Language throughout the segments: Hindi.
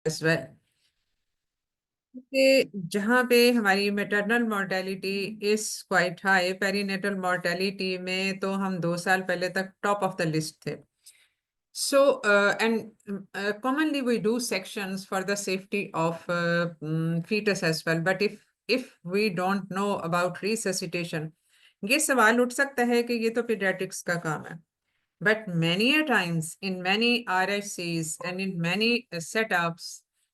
as well. कि जहाँ पे हमारी maternal mortality is quite high, perinatal mortality में तो हम 2 साल पहले तक टॉप ऑफ द लिस्ट थे. So, and commonly we do sections for the safety of fetus as well. But if we don't know about resuscitation, ये सवाल उठ सकता है कि ये तो pediatrics का काम है. But many a times in many RHCs and in many setups,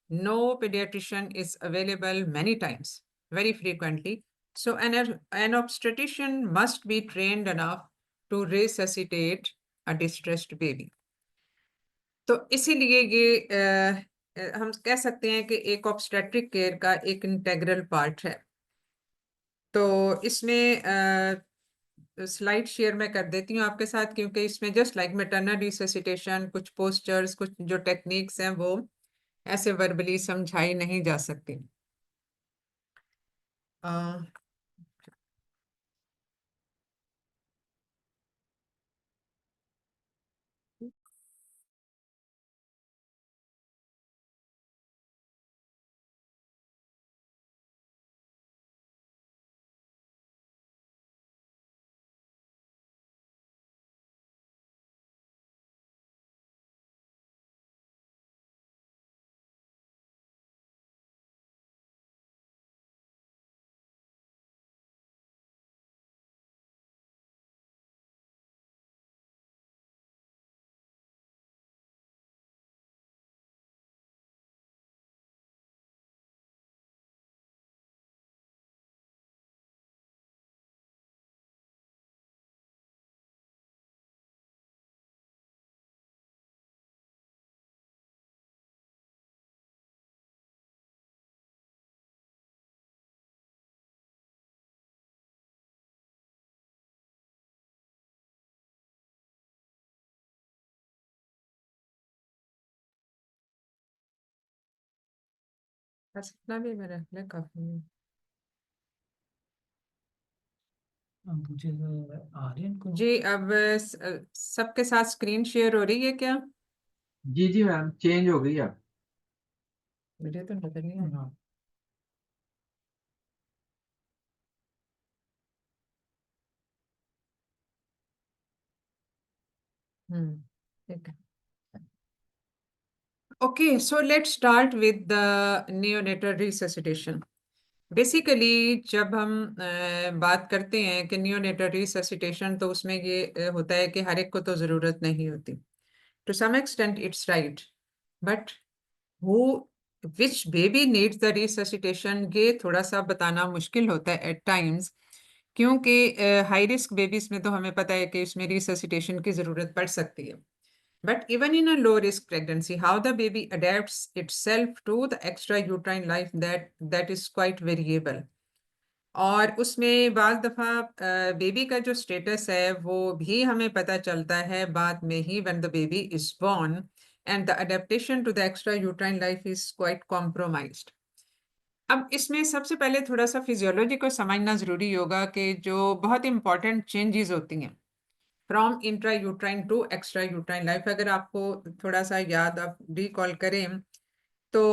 no pediatrician is available many times, very frequently. So an obstetrician must be trained enough to resuscitate a distressed baby. तो इसीलिए ये हम कह सकते हैं कि एक ऑब्स्टेट्रिक केयर का एक इंटेग्रल पार्ट है. तो इसमें स्लाइड शेयर मैं कर देती हूँ आपके साथ, क्योंकि इसमें जस्ट लाइक मैटरनल रिससिटेशन, कुछ पोस्चर्स, कुछ जो टेक्निक्स हैं वो ऐसे वर्बली समझाई नहीं जा सकती. बस इतना भी मेरा लिए काफी है. मुझे आर्यन को जी, अब सबके साथ स्क्रीन शेयर हो रही है क्या? जी जी मैम, चेंज हो गई अब. मुझे तो नजर नहीं आ रहा. ठीक है. Okay, so let's start with the neonatal resuscitation. Basically जब हम बात करते हैं कि नियोनेटल रिससिटेशन, तो उसमें ये होता है कि हर एक को तो जरूरत नहीं होती. To some extent it's right, but who which baby needs the resuscitation, ये थोड़ा सा बताना मुश्किल होता है एट टाइम्स. क्योंकि हाई रिस्क बेबीज में तो हमें पता है कि इसमें रिससिटेशन की जरूरत पड़ सकती है. But even in a low risk pregnancy, how the baby adapts itself to the extrauterine life, that is quite variable. और उसमें बाज दफा बेबी का जो स्टेटस है वो भी हमें पता चलता है बाद में ही, when the baby is born, and the adaptation to the extrauterine life is quite compromised. अब इसमें सबसे पहले थोड़ा सा फिजियोलॉजी को समझना जरूरी होगा कि जो बहुत इंपॉर्टेंट चेंजेस होती हैं from intrauterine to extrauterine life. अगर आपको थोड़ा सा याद आप रिकॉल करें तो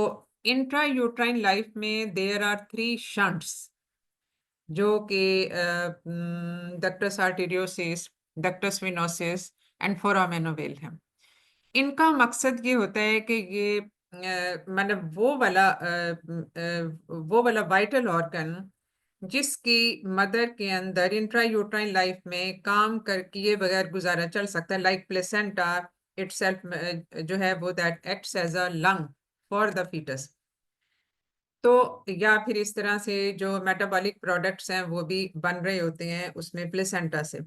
इंट्रायूट्राइन लाइफ में देयर आर 3 शंट्स, जो कि ductus arteriosus, ductus venosus and foramen ovale है. इनका मकसद ये होता है कि ये मतलब वो वाला वाइटल ऑर्गन जिसकी मदर के अंदर इंट्रायूट्राइन लाइफ में काम कर किए बगैर गुजारा चल सकता है, लाइक प्लेसेंटा इटसेल्फ जो है वो that acts as a lung for the foetus. तो या फिर इस तरह से जो मेटाबॉलिक प्रोडक्ट्स हैं वो भी बन रहे होते हैं उसमें प्लेसेंटा से.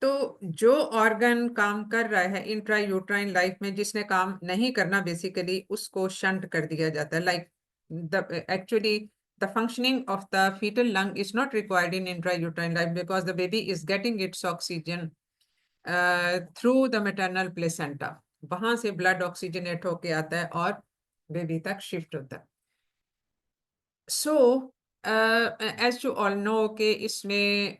तो जो ऑर्गन काम कर रहा है इंट्रायूट्राइन लाइफ में, जिसने काम नहीं करना बेसिकली उसको शंट कर दिया जाता है. Like the actually the functioning of the fetal lung is not required in intrauterine life because the baby is getting its oxygen through the maternal placenta. वहां से ब्लड ऑक्सीजनेट होके आता है और बेबी तक शिफ्ट होता है. So as you all know कि इसमें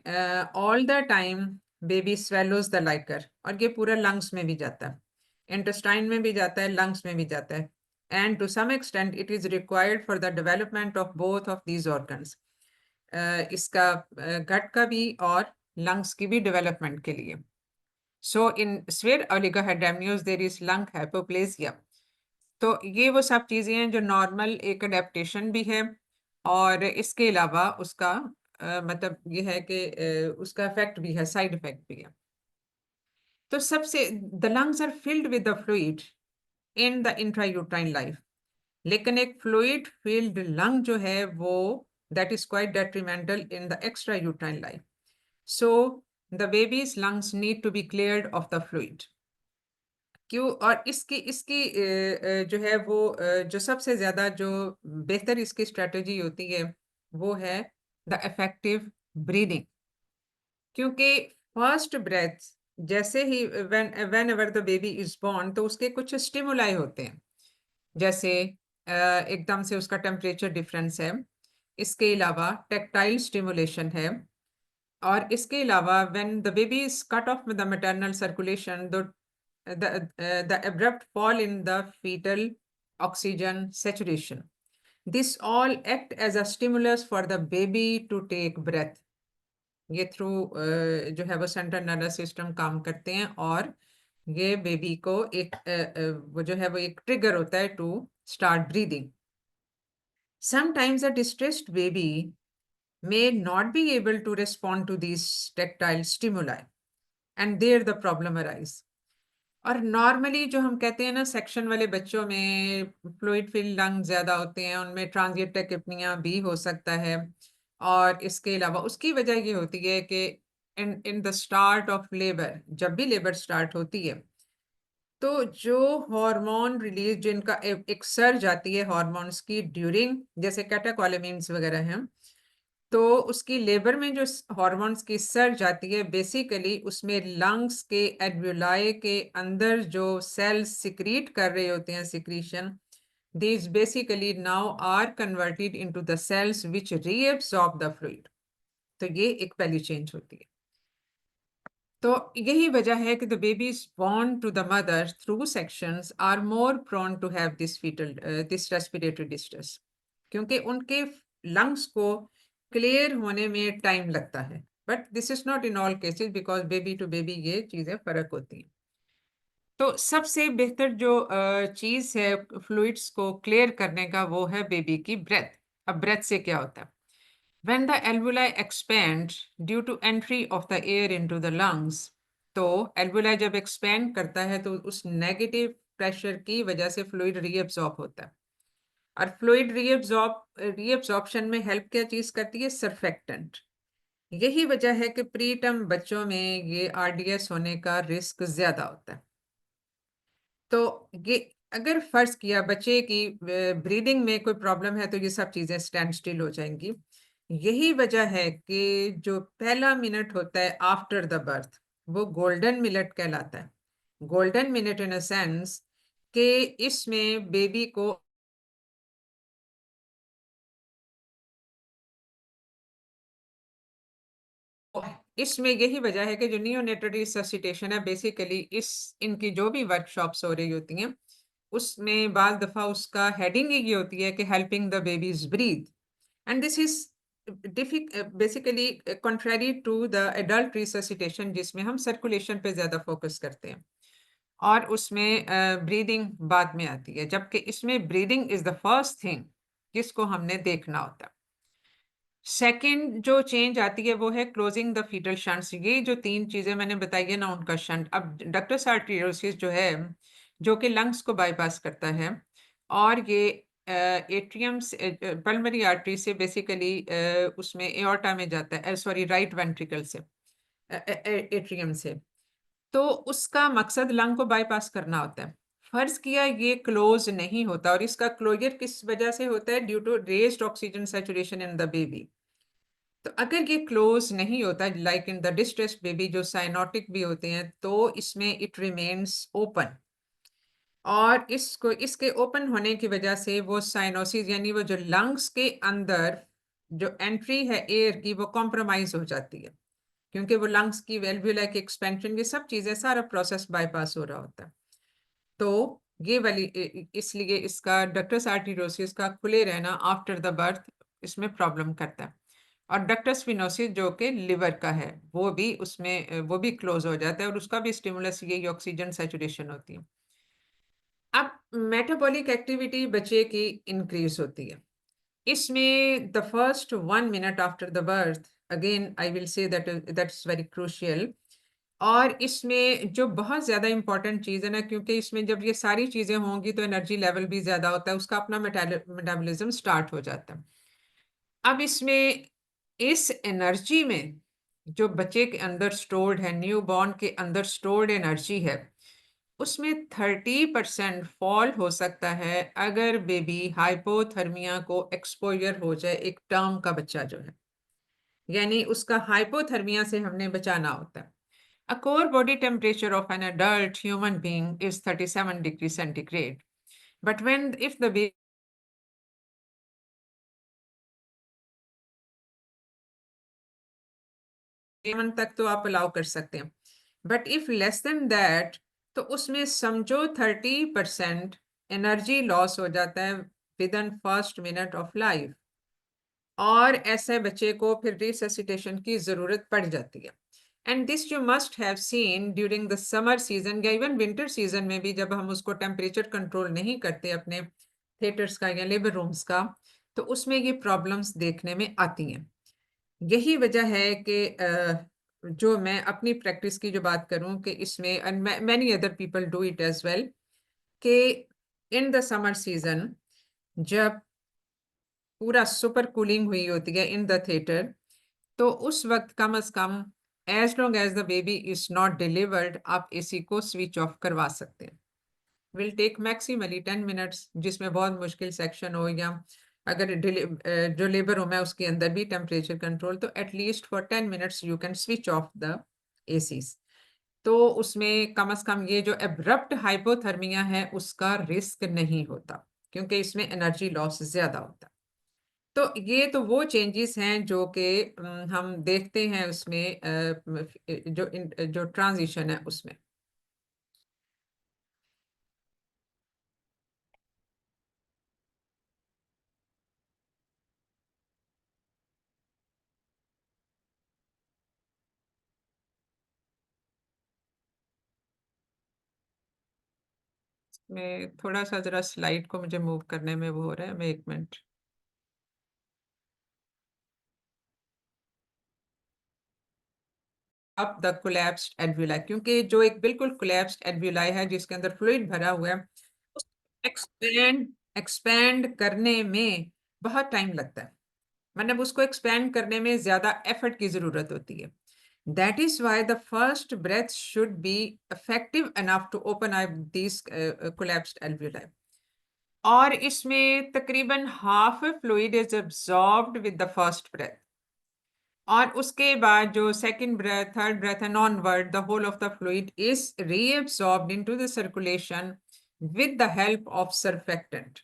all the time baby swallows the liquor, और ये पूरा लंग्स में भी जाता है, इंटेस्टाइन में भी जाता है, लंग्स में भी जाता है. and to some extent it is required for the development of both of these organs. इसका gut का भी और lungs की भी development के लिए. So in severe oligohydramnios there is lung hypoplasia. तो ये वो सब चीजें हैं जो नॉर्मल एक अडेप्टेशन भी है और इसके अलावा उसका मतलब ये है कि उसका इफेक्ट भी है, साइड इफेक्ट भी है. तो सबसे the lungs are filled with the fluid in the intrauterine life, लेकिन एक फ्लूइड फिल्ड लंग जो है वो that is quite detrimental in the extrauterine life. So the babies lungs need to be cleared of the fluid. क्यों? और इसकी इसकी जो है वो जो सबसे ज्यादा जो बेहतर इसकी स्ट्रेटजी होती है वो है द इफेक्टिव ब्रीदिंग. क्योंकि फर्स्ट ब्रेथ जैसे ही whenever the baby is born तो उसके कुछ स्टिमुलाई होते हैं, जैसे एकदम से उसका टेम्परेचर डिफरेंस है, इसके अलावा टेक्टाइल स्टिमुलेशन है, और इसके अलावा when the baby is cut off the maternal circulation the abrupt fall in the fetal oxygen saturation. This all act as a stimulus for the baby to take breath. ये थ्रू जो है वो सेंट्रल नर्वस सिस्टम काम करते हैं और ये बेबी को एक वो जो है वो एक ट्रिगर होता है to start breathing. Sometimes a distressed baby may not be able to respond to these tactile stimuli and there the problem arises. और नॉर्मली जो हम कहते हैं ना सेक्शन वाले बच्चों में फ्लूइड फिल्ड लंग ज्यादा होते हैं, उनमें ट्रांजिएंट टेकिपनिया भी हो सकता है. और इसके अलावा उसकी वजह ये होती है कि in the start of labour, जब भी लेबर स्टार्ट होती है तो जो हार्मोन रिलीज जिनका एक सर्ज आती है हार्मोन्स की ड्यूरिंग, जैसे कैटेकोलेमिन्स वगैरह हैं, तो उसकी लेबर में जो हार्मोन्स की सर्ज आती है बेसिकली उसमें लंग्स के एल्वियोलाई के अंदर जो सेल्स सिक्रीट कर रहे होते हैं secretion, these basically now are converted into the cells which reabsorb the fluid. तो ये एक पहली चेंज होती है. तो यही वजह है कि the babies born to the mother through sections are more prone to have this fetal this respiratory distress, क्योंकि उनके लंग्स को क्लियर होने में टाइम लगता है. But this is not in all cases because baby to baby ये चीजें फर्क होती हैं. तो सबसे बेहतर जो चीज है फ्लूइड्स को क्लियर करने का वो है बेबी की ब्रेथ. अब ब्रेथ से क्या होता है? When the alveoli expand due to entry of the air into the lungs, तो alveoli जब expand करता है तो उस negative pressure की वजह से fluid reabsorb होता है. और fluid reabsorption में help क्या चीज करती है? Surfactant. यही वजह है कि प्रीटर्म बच्चों में ये RDS होने का रिस्क ज्यादा होता है. तो ये अगर फर्ज किया बच्चे की ब्रीदिंग में कोई प्रॉब्लम है तो ये सब चीजें स्टैंड स्टिल हो जाएंगी. यही वजह है कि जो पहला मिनट होता है आफ्टर द बर्थ वो गोल्डन मिनट कहलाता है. Golden minute in a sense कि इसमें बेबी को इसमें यही वजह है कि जो नियोनेटल रिससिटेशन है बेसिकली इनकी जो भी वर्कशॉप्स हो रही होती हैं उसमें बाल दफा उसका हेडिंग ये होती है कि helping the babies breathe. And this is basically contrary to the adult resuscitation जिसमें हम सर्कुलेशन पे ज्यादा फोकस करते हैं और उसमें ब्रीदिंग बाद में आती है, जबकि इसमें breathing is the first thing जिसको हमने देखना होता है. सेकेंड जो चेंज आती है वो है क्लोजिंग द फीटल शंट्स. ये जो तीन चीजें मैंने बताई है ना उनका शंट. अब डक्टस आर्टेरियोसिस जो है जो कि लंग्स को बाईपास करता है और ये एट्रियम पल्मरी आर्टरी से बेसिकली उसमें एओर्टा में जाता है, सॉरी राइट वेंट्रिकल से एट्रियम से. तो उसका मकसद लंग को बाईपास करना होता है. फर्ज किया ये क्लोज नहीं होता और इसका क्लोजर किस वजह से होता है? Due to raised oxygen saturation in the baby. तो अगर ये क्लोज नहीं होता like in the distressed baby जो साइनोटिक भी होते हैं तो इसमें इट रिमेन्स ओपन और इसको इसके ओपन होने की वजह से वो साइनोसिस यानी वो जो लंग्स के अंदर जो एंट्री है एयर की वो कॉम्प्रोमाइज हो जाती है, क्योंकि वो लंग्स की वेल्वुला की एक्सपेंशन ये सब चीजें सारा प्रोसेस बाईपास हो रहा होता है. तो ये वाली इसलिए इसका डक्टस आर्टेरियोसिस का खुले रहना आफ्टर द बर्थ इसमें प्रॉब्लम करता है। और डक्टस फिनोसिस जो कि लिवर का है वो भी उसमें वो भी क्लोज हो जाता है और उसका भी स्टिमुलस यही ऑक्सीजन सैचुरेशन होती है। अब मेटाबॉलिक एक्टिविटी बच्चे की इंक्रीज होती है। इसमें the first 1 minute after the birth, again I will say that's very crucial. और इसमें जो बहुत ज्यादा इंपॉर्टेंट चीज है ना, क्योंकि इसमें जब ये सारी चीजें होंगी तो एनर्जी लेवल भी ज्यादा होता है, उसका अपना मेटाबॉलिज्म स्टार्ट हो जाता है। अब इसमें इस एनर्जी में जो बच्चे के अंदर स्टोर्ड है, न्यू बॉर्न के अंदर स्टोर्ड एनर्जी है, उसमें 30% फॉल हो सकता है अगर बेबी हाइपोथर्मिया को एक्सपोजर हो जाए। एक टर्म का बच्चा जो है, यानी उसका हाइपोथर्मिया से हमने बचाना होता है। A core body temperature of an adult human being is 37 degrees centigrade. But if the baby तक तो आप अलाउ कर सकते हैं, but if less than that तो उसमें समझो 30% एनर्जी लॉस हो जाता है with in first minute of life. और ऐसे बच्चे को फिर रिससिटेशन की जरूरत पड़ जाती है। And this you must have seen during the summer season या इवन विंटर सीजन में भी, जब हम उसको टेम्परेचर कंट्रोल नहीं करते अपने थिएटर्स का या लेबर रूम्स का, तो उसमें ये प्रॉब्लम्स देखने में आती हैं। यही वजह है कि जो मैं अपनी प्रैक्टिस की जो बात करूं कि इसमें and many other people do it as well, कि इन द समर सीजन जब पूरा सुपर कूलिंग हुई होती है इन द थिएटर, तो उस वक्त कम से कम as long as the baby is not delivered आप एसी को स्विच ऑफ करवा सकते हैं। विल टेक मैक्सिमली 10 मिनट्स, जिसमें बहुत मुश्किल सेक्शन हो या अगर जो लेबर रूम है उसके अंदर भी टेम्परेचर कंट्रोल, तो at least for 10 minutes you can switch off the ACs. तो उसमें कम से कम ये जो एब्रप्ट हाइपोथर्मिया है उसका रिस्क नहीं होता, क्योंकि इसमें एनर्जी लॉस ज्यादा होता है। तो ये तो वो चेंजेस हैं जो कि हम देखते हैं उसमें, जो ट्रांजिशन है उसमें। मैं थोड़ा सा जरा स्लाइड को मुझे मूव करने में वो हो रहा है, मैं 1 मिनट। अब द कोलैप्स्ड एल्वियोलाई, क्योंकि जो एक बिल्कुल कोलैप्स्ड एल्वियोलाई है जिसके अंदर फ्लूइड भरा हुआ है, एक्सपेंड एक्सपैंड करने में बहुत टाइम लगता है। मतलब उसको एक्सपैंड करने में ज्यादा एफर्ट की जरूरत होती है। That is why the first breath should be effective enough to open up this collapsed alveoli. और इसमें तकरीबन half fluid is absorbed with the first breath, और उसके बाद जो second breath, third breath and onward the whole of the fluid is reabsorbed into the circulation with the help of surfactant.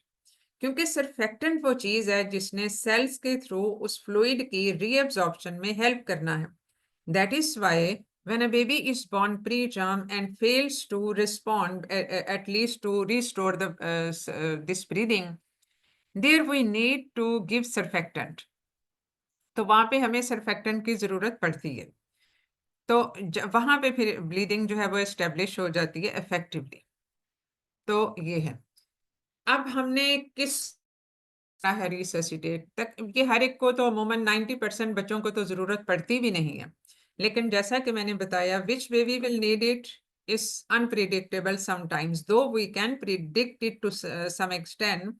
क्योंकि सरफेक्टेंट वो चीज है जिसने सेल्स के थ्रू उस फ्लूइड की रीअब्सॉर्प्शन में हेल्प करना है। That is why when a baby is born preterm and fails to respond, at least to restore this breathing, there we need to give surfactant। तो वहां पे हमें सरफेक्टेंट की जरूरत पड़ती है। तो वहां पे फिर ब्लीडिंग जो है वो एस्टेब्लिश हो जाती है इफेक्टिवली। तो ये है। अब हमने किस है रिससिटेट तक, ये हर एक को तो अमूमन 90% बच्चों को तो जरूरत पड़ती भी नहीं है। लेकिन जैसा कि मैंने बताया, which baby will need it is unpredictable sometimes, though we can predict it to some extent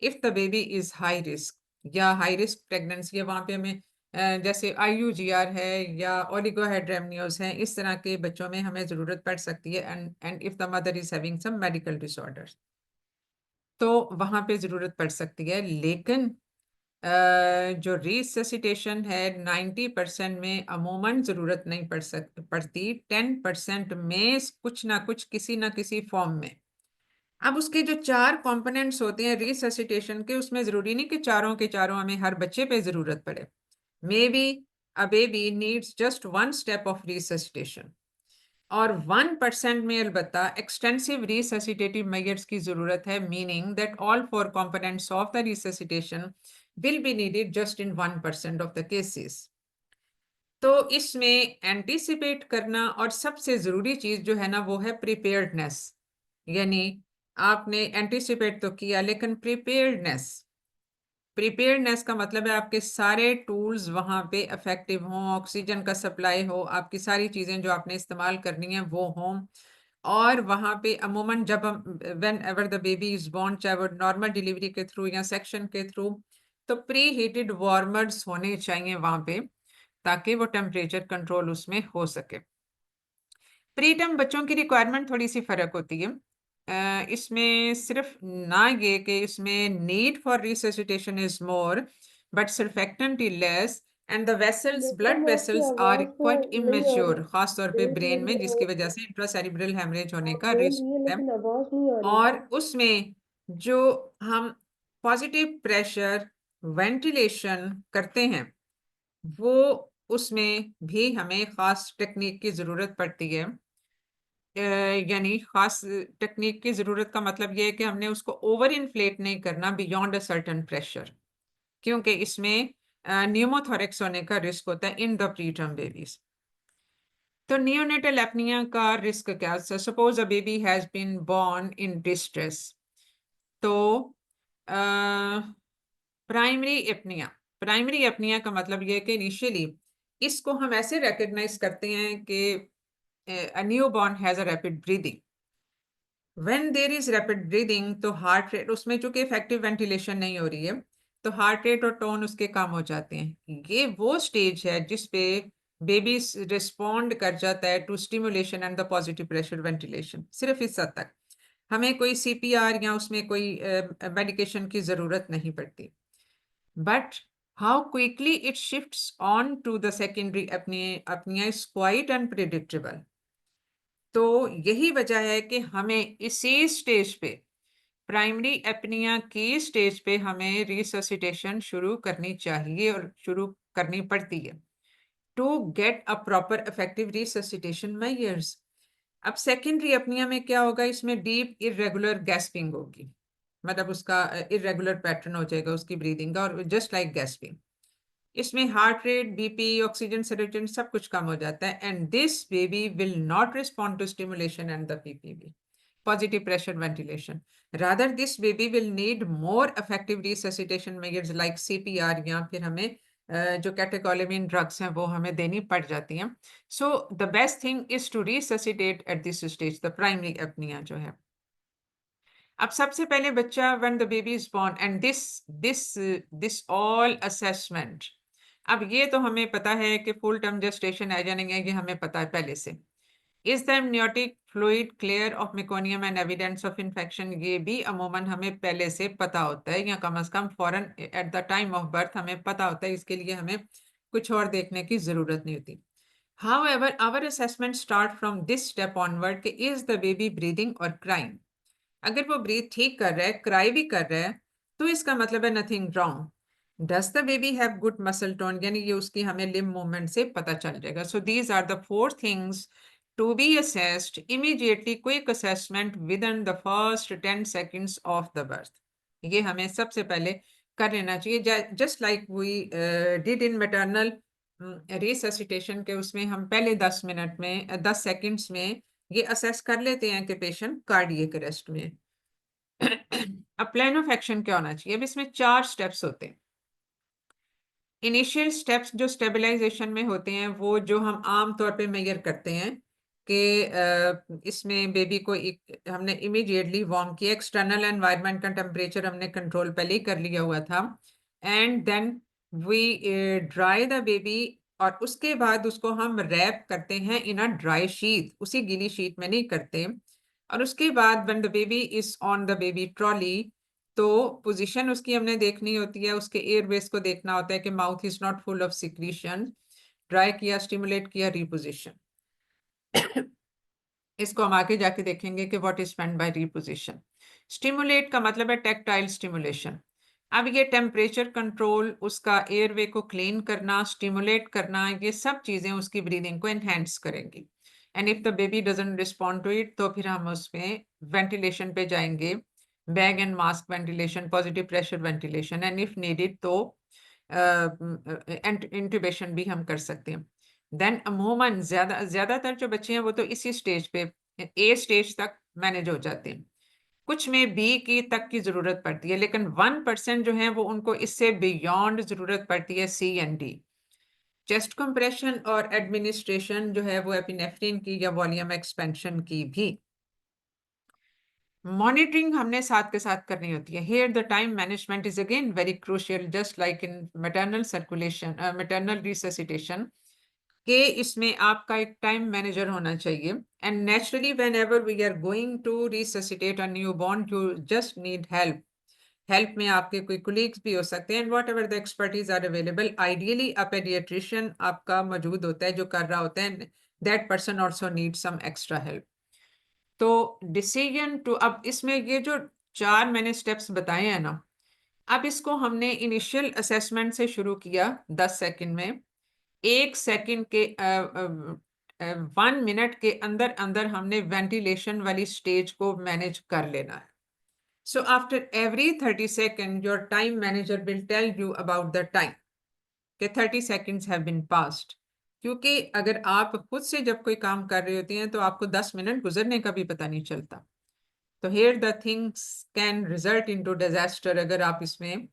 if the baby is high risk या हाई रिस्क प्रेगनेंसी है। वहां पे हमें जैसे IUGR है या ओलिगोहेड्रेमनियोज है, इस तरह के बच्चों में हमें जरूरत पड़ सकती है। And if the mother is having some medical disorders, तो वहां पे जरूरत पड़ सकती है। लेकिन जो रिससिटेशन है 90% में अमूमन जरूरत नहीं पड़ती, 10% में कुछ ना कुछ किसी ना किसी फॉर्म में। अब उसके जो 4 कंपोनेंट्स होते हैं रिससिटेशन के, उसमें जरूरी नहीं कि चारों के चारों हमें हर बच्चे पे जरूरत पड़े। May be a baby needs just 1 step of resuscitation. और 1% में अलबत्ता एक्सटेंसिव रिससिटेटिव मेजर्स की जरूरत है, meaning that all 4 components of the resuscitation will be needed just in 1% of the cases. तो इसमें एंटीसिपेट करना और सबसे जरूरी चीज जो है ना वो है प्रिपेयर्डनेस। यानी आपने एंटीसिपेट तो किया, लेकिन प्रिपेयर्डनेस का मतलब है आपके सारे टूल्स वहां पे इफेक्टिव हों, ऑक्सीजन का सप्लाई हो, आपकी सारी चीजें जो आपने इस्तेमाल करनी है वो हों। और वहां पे अमूमन जब हम whenever the baby is born, चाहे वो नॉर्मल डिलीवरी के थ्रू या सेक्शन के थ्रू, तो प्री हीटेड वार्मर्स होने चाहिए वहां पे, ताकि वो टेम्परेचर कंट्रोल उसमें हो सके। प्रीटर्म बच्चों की रिक्वायरमेंट थोड़ी सी फर्क होती है। इसमें सिर्फ ना ये कि इसमें need for resuscitation is more, but surfactant is less, and the vessels, बेटा ब्लड मैं आपकी वेसल्स आर आवाज क्वाइट नहीं आ रही। इमेच्योर, खास तौर पे देख ब्रेन रही में, जिसकी हूँ, वजह से इंट्रासेरिब्रल हेमरेज होने आप का बोल रिस्क रही है है। लेकिन आवाज नहीं आ रही। और उसमें जो हम पॉजिटिव प्रेशर वेंटिलेशन करते हैं, वो उसमें भी हमें खास टेक्निक की जरूरत पड़ती है। यानी खास टेक्निक की जरूरत का मतलब यह है कि हमने उसको ओवर इन्फ्लेट नहीं करना बियॉन्ड अ सर्टेन प्रेशर, क्योंकि इसमें न्यूमोथोरेक्स होने का रिस्क होता है इन द प्रीटर्म बेबीज। तो नियोनेटल एपनिया का रिस्क क्या? Suppose a baby has been born in distress, तो प्राइमरी एपनिया का मतलब यह है कि इनिशियली इसको हम ऐसे रिकग्नाइज करते हैं कि a newborn has a rapid breathing. When there is rapid breathing, तो हार्ट रेट उसमें चूंकि इफेक्टिव वेंटिलेशन नहीं हो रही है, तो हार्ट रेट और टोन उसके कम हो जाते हैं। ये वो स्टेज है जिसपे बेबी रिस्पॉन्ड कर जाता है to stimulation and the positive pressure ventilation. सिर्फ इस हद तक हमें कोई सीपीआर या उसमें कोई मेडिकेशन की जरूरत नहीं पड़ती। But how quickly it shifts on to the secondary apnoea is quite unpredictable. तो यही वजह है कि हमें इसी स्टेज पे, प्राइमरी एपनिया की स्टेज पे, हमें रिससिटेशन शुरू करनी चाहिए और शुरू करनी पड़ती है to get a proper effective resuscitation measures. अब सेकेंडरी एपनिया में क्या होगा? इसमें डीप इरेगुलर गैस्पिंग होगी, मतलब उसका इरेगुलर पैटर्न हो जाएगा उसकी ब्रीदिंग का, और जस्ट लाइक गैस्पिंग। इसमें heart rate, BP, oxygen saturation सब कुछ कम हो जाता है, and this baby will not respond to stimulation and the PPV, positive pressure ventilation. Rather, this baby will need more effective resuscitation measures like CPR, या फिर हमें जो कैटेकोलेमिन ड्रग्स हैं वो हमें देनी पड़ जाती हैं। So the best thing is to resuscitate at this stage, the primary apnoea जो है। अब सबसे पहले बच्चा when the baby is born and this all assessment, अब ये तो हमें पता है कि फुल टर्म जेस्टेशन है या नहीं है, ये हमें पता है पहले से। Is the amniotic fluid clear of meconium and evidence of infection, ये भी अमूमन हमें पहले से पता होता है, या कम से कम foreign at the time of birth हमें पता होता है। इसके लिए हमें कुछ और देखने की जरूरत नहीं होती। However, our assessment start from this step onward कि is the baby breathing or crying? अगर वो ब्रीथ ठीक कर रहा है, क्राई भी कर रहा है, तो इसका मतलब है nothing wrong. Does the baby have good muscle tone, यानी ये उसकी हमें लिम्ब मूवमेंट से पता चल जाएगा। So these are the 4 things to be assessed immediately, quick assessment within the first 10 seconds of the birth. ये हमें सबसे पहले कर लेना चाहिए, just like we did in maternal resuscitation के। उसमें हम पहले 10 मिनट में 10 सेकेंड्स में ये असेस कर लेते हैं कि पेशेंट कार्डियक अरेस्ट में। अब प्लान ऑफ एक्शन क्या होना चाहिए? अब इसमें 4 स्टेप्स होते हैं। इनिशियल स्टेप्स जो स्टेबलाइजेशन में होते हैं, वो जो हम आम तौर पे मेजर करते हैं कि इसमें बेबी को हमने इमीडिएटली वार्म किया, एक्सटर्नल एनवायरनमेंट का टेम्परेचर हमने कंट्रोल पहले ही कर लिया हुआ था, and then we dry the baby, और उसके बाद उसको हम रैप करते हैं इन अ ड्राई शीट, उसी गीली शीट में नहीं करते। और उसके बाद when the baby is on the baby trolley, तो पोजीशन उसकी हमने देखनी होती है, उसके एयरवेज को देखना होता है कि mouth is not full of secretion. Dry किया, स्टिमुलेट किया, रिपोजिशन। इसको हम आगे जाके देखेंगे कि what is meant by reposition. Stimulate का मतलब है टेक्टाइल स्टिमुलेशन। अब ये टेम्परेचर कंट्रोल, उसका एयरवे को क्लीन करना, स्टिमुलेट करना, ये सब चीजें उसकी ब्रीदिंग को एनहेंस करेंगी। And if the baby doesn't respond to it तो फिर हम उसमें वेंटिलेशन पे जाएंगे, bag and mask ventilation, positive pressure ventilation, and if needed तो इंट्यूबेशन भी हम कर सकते हैं। देन अमूमन ज्यादातर जो बच्चे हैं वो तो इसी स्टेज पे, ए स्टेज तक मैनेज हो जाते हैं। कुछ में बी की तक की जरूरत पड़ती है, लेकिन 1% जो है वो उनको इससे बियॉन्ड जरूरत पड़ती है, सी एंड डी। चेस्ट कंप्रेशन और एडमिनिस्ट्रेशन जो है वो एपिनेफ्रिन की या वॉल्यूम एक्सपेंशन की भी। मॉनिटरिंग हमने साथ के साथ करनी होती है। Here the time management is again very crucial, just like in maternal circulation, maternal resuscitation के इसमें आपका एक टाइम मैनेजर होना चाहिए। And naturally whenever we are going to resuscitate a newborn you just need help में आपके कोई कोलीग्स भी हो सकते हैं, and whatever the expertise are available. Ideally a paediatrician आपका मौजूद होता है जो कर रहा होता है, that person also need some extra help. तो डिसीजन टू, अब इसमें ये जो 4 मैंने स्टेप्स बताए हैं ना, अब इसको हमने इनिशियल असेसमेंट से शुरू किया 10 सेकंड में। 1 सेकंड के 1 मिनट के अंदर अंदर हमने वेंटिलेशन वाली स्टेज को मैनेज कर लेना है। So after every 30 seconds, your time manager will tell you about the time कि 30 seconds have been passed। क्योंकि अगर आप खुद से जब कोई काम कर रही होती हैं तो आपको 10 मिनट गुजरने का भी पता नहीं चलता। तो here the things can result into disaster अगर आप इसमें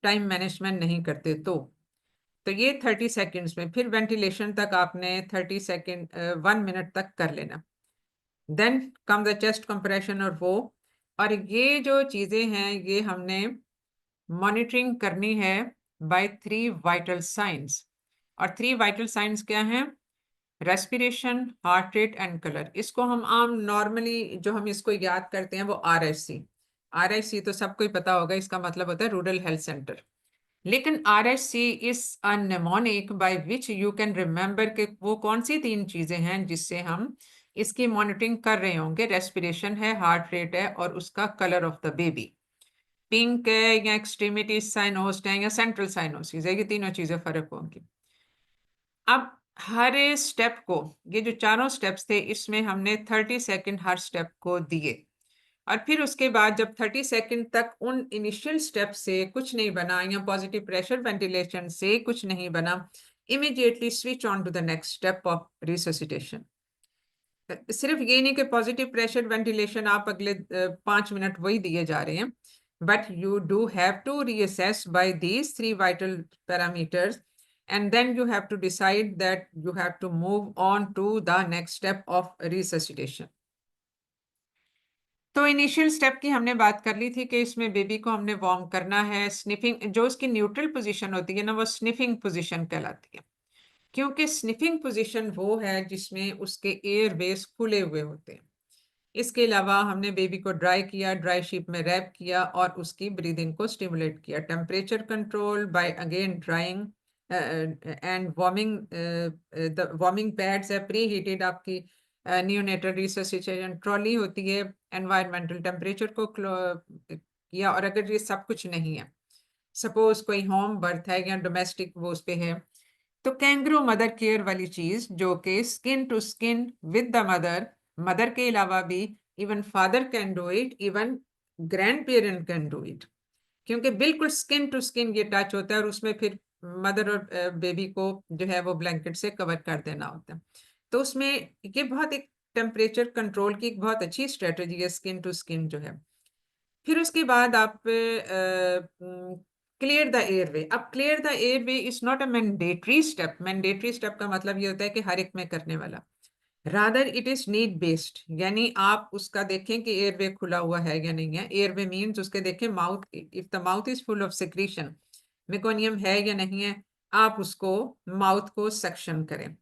टाइम मैनेजमेंट नहीं करते तो ये 30 सेकंड्स में, फिर वेंटिलेशन तक आपने 30 सेकंड 1 मिनट तक कर लेना। Then come the chest compression और ये जो चीजें हैं ये हमने मॉनिटरिंग करनी है बाय 3 वाइटल साइंस। और 3 वाइटल साइंस क्या हैं? Respiration, heart rate and colour. इसको हम आम नॉर्मली जो हम इसको याद करते हैं वो आरएचसी। आरएचसी तो सबको ही पता होगा, इसका मतलब होता है रूरल हेल्थ सेंटर। लेकिन RHC is a mnemonic by which you can remember कि वो कौन सी 3 चीजें हैं जिससे हम इसकी मॉनिटरिंग कर रहे होंगे। रेस्पिरेशन है, हार्ट रेट है और उसका colour of the baby, pink है या एक्सट्रीमिटी साइनोस्ट है या सेंट्रल साइनोसिस है, ये तीनों चीजें फर्क होंगी। अब हर स्टेप को, ये जो चारों स्टेप्स थे इसमें हमने 30 सेकंड हर स्टेप को दिए, और फिर उसके बाद जब 30 सेकंड तक उन इनिशियल स्टेप से कुछ नहीं बना या पॉजिटिव प्रेशर वेंटिलेशन से कुछ नहीं बना, immediately switch on to the next step of resuscitation. सिर्फ ये नहीं कि पॉजिटिव प्रेशर वेंटिलेशन आप अगले 5 मिनट वही दिए जा रहे हैं, but you do have to reassess by these 3 vital parameters, and then you have to decide that you have to move on to the next step of resuscitation। तो इनिशियल स्टेप की हमने बात कर ली थी कि इसमें बेबी को हमने वार्म करना है। स्निफिंग, जो उसकी न्यूट्रल पोजीशन होती है ना, वो स्निफिंग पोजीशन कहलाती है, क्योंकि स्निफिंग पोजीशन वो है जिसमें उसके एयरवेज खुले हुए होते हैं। इसके अलावा हमने बेबी को ड्राई किया, ड्राई शीट में रैप किया और उसकी ब्रीदिंग को स्टिमुलेट किया। Temperature control by again drawing and warming, the warming pads है प्री हीटेड। आपकी नियोनेटल रिससिटेशन ट्रॉली होती है, एनवायरमेंटल टेम्परेचर को किया। और अगर ये सब कुछ नहीं है, सपोज कोई होम बर्थ है या डोमेस्टिक वो उस पे है, तो कैंगरू मदर केयर वाली चीज जो कि skin to skin with the mother, mother के अलावा भी even father can do it, even grandparent can do it, क्योंकि बिल्कुल स्किन टू स्किन ये टच होता है और उसमें फिर मदर और बेबी को जो है वो ब्लैंकेट से कवर कर देना होता है। तो उसमें ये बहुत एक टेम्परेचर कंट्रोल की एक बहुत अच्छी स्ट्रेटजी है, स्किन टू स्किन जो है। फिर उसके बाद आप क्लियर द एयरवे। अब clear the airway is not a mandatory step. Mandatory step का मतलब ये होता है कि हर एक में करने वाला, rather it is need based, यानी आप उसका देखें कि एयरवे खुला हुआ है या नहीं है। एयरवे मीन्स उसके देखें mouth, if the mouth is full of secretion, meconium है या नहीं है, आप उसको माउथ को सक्शन करें।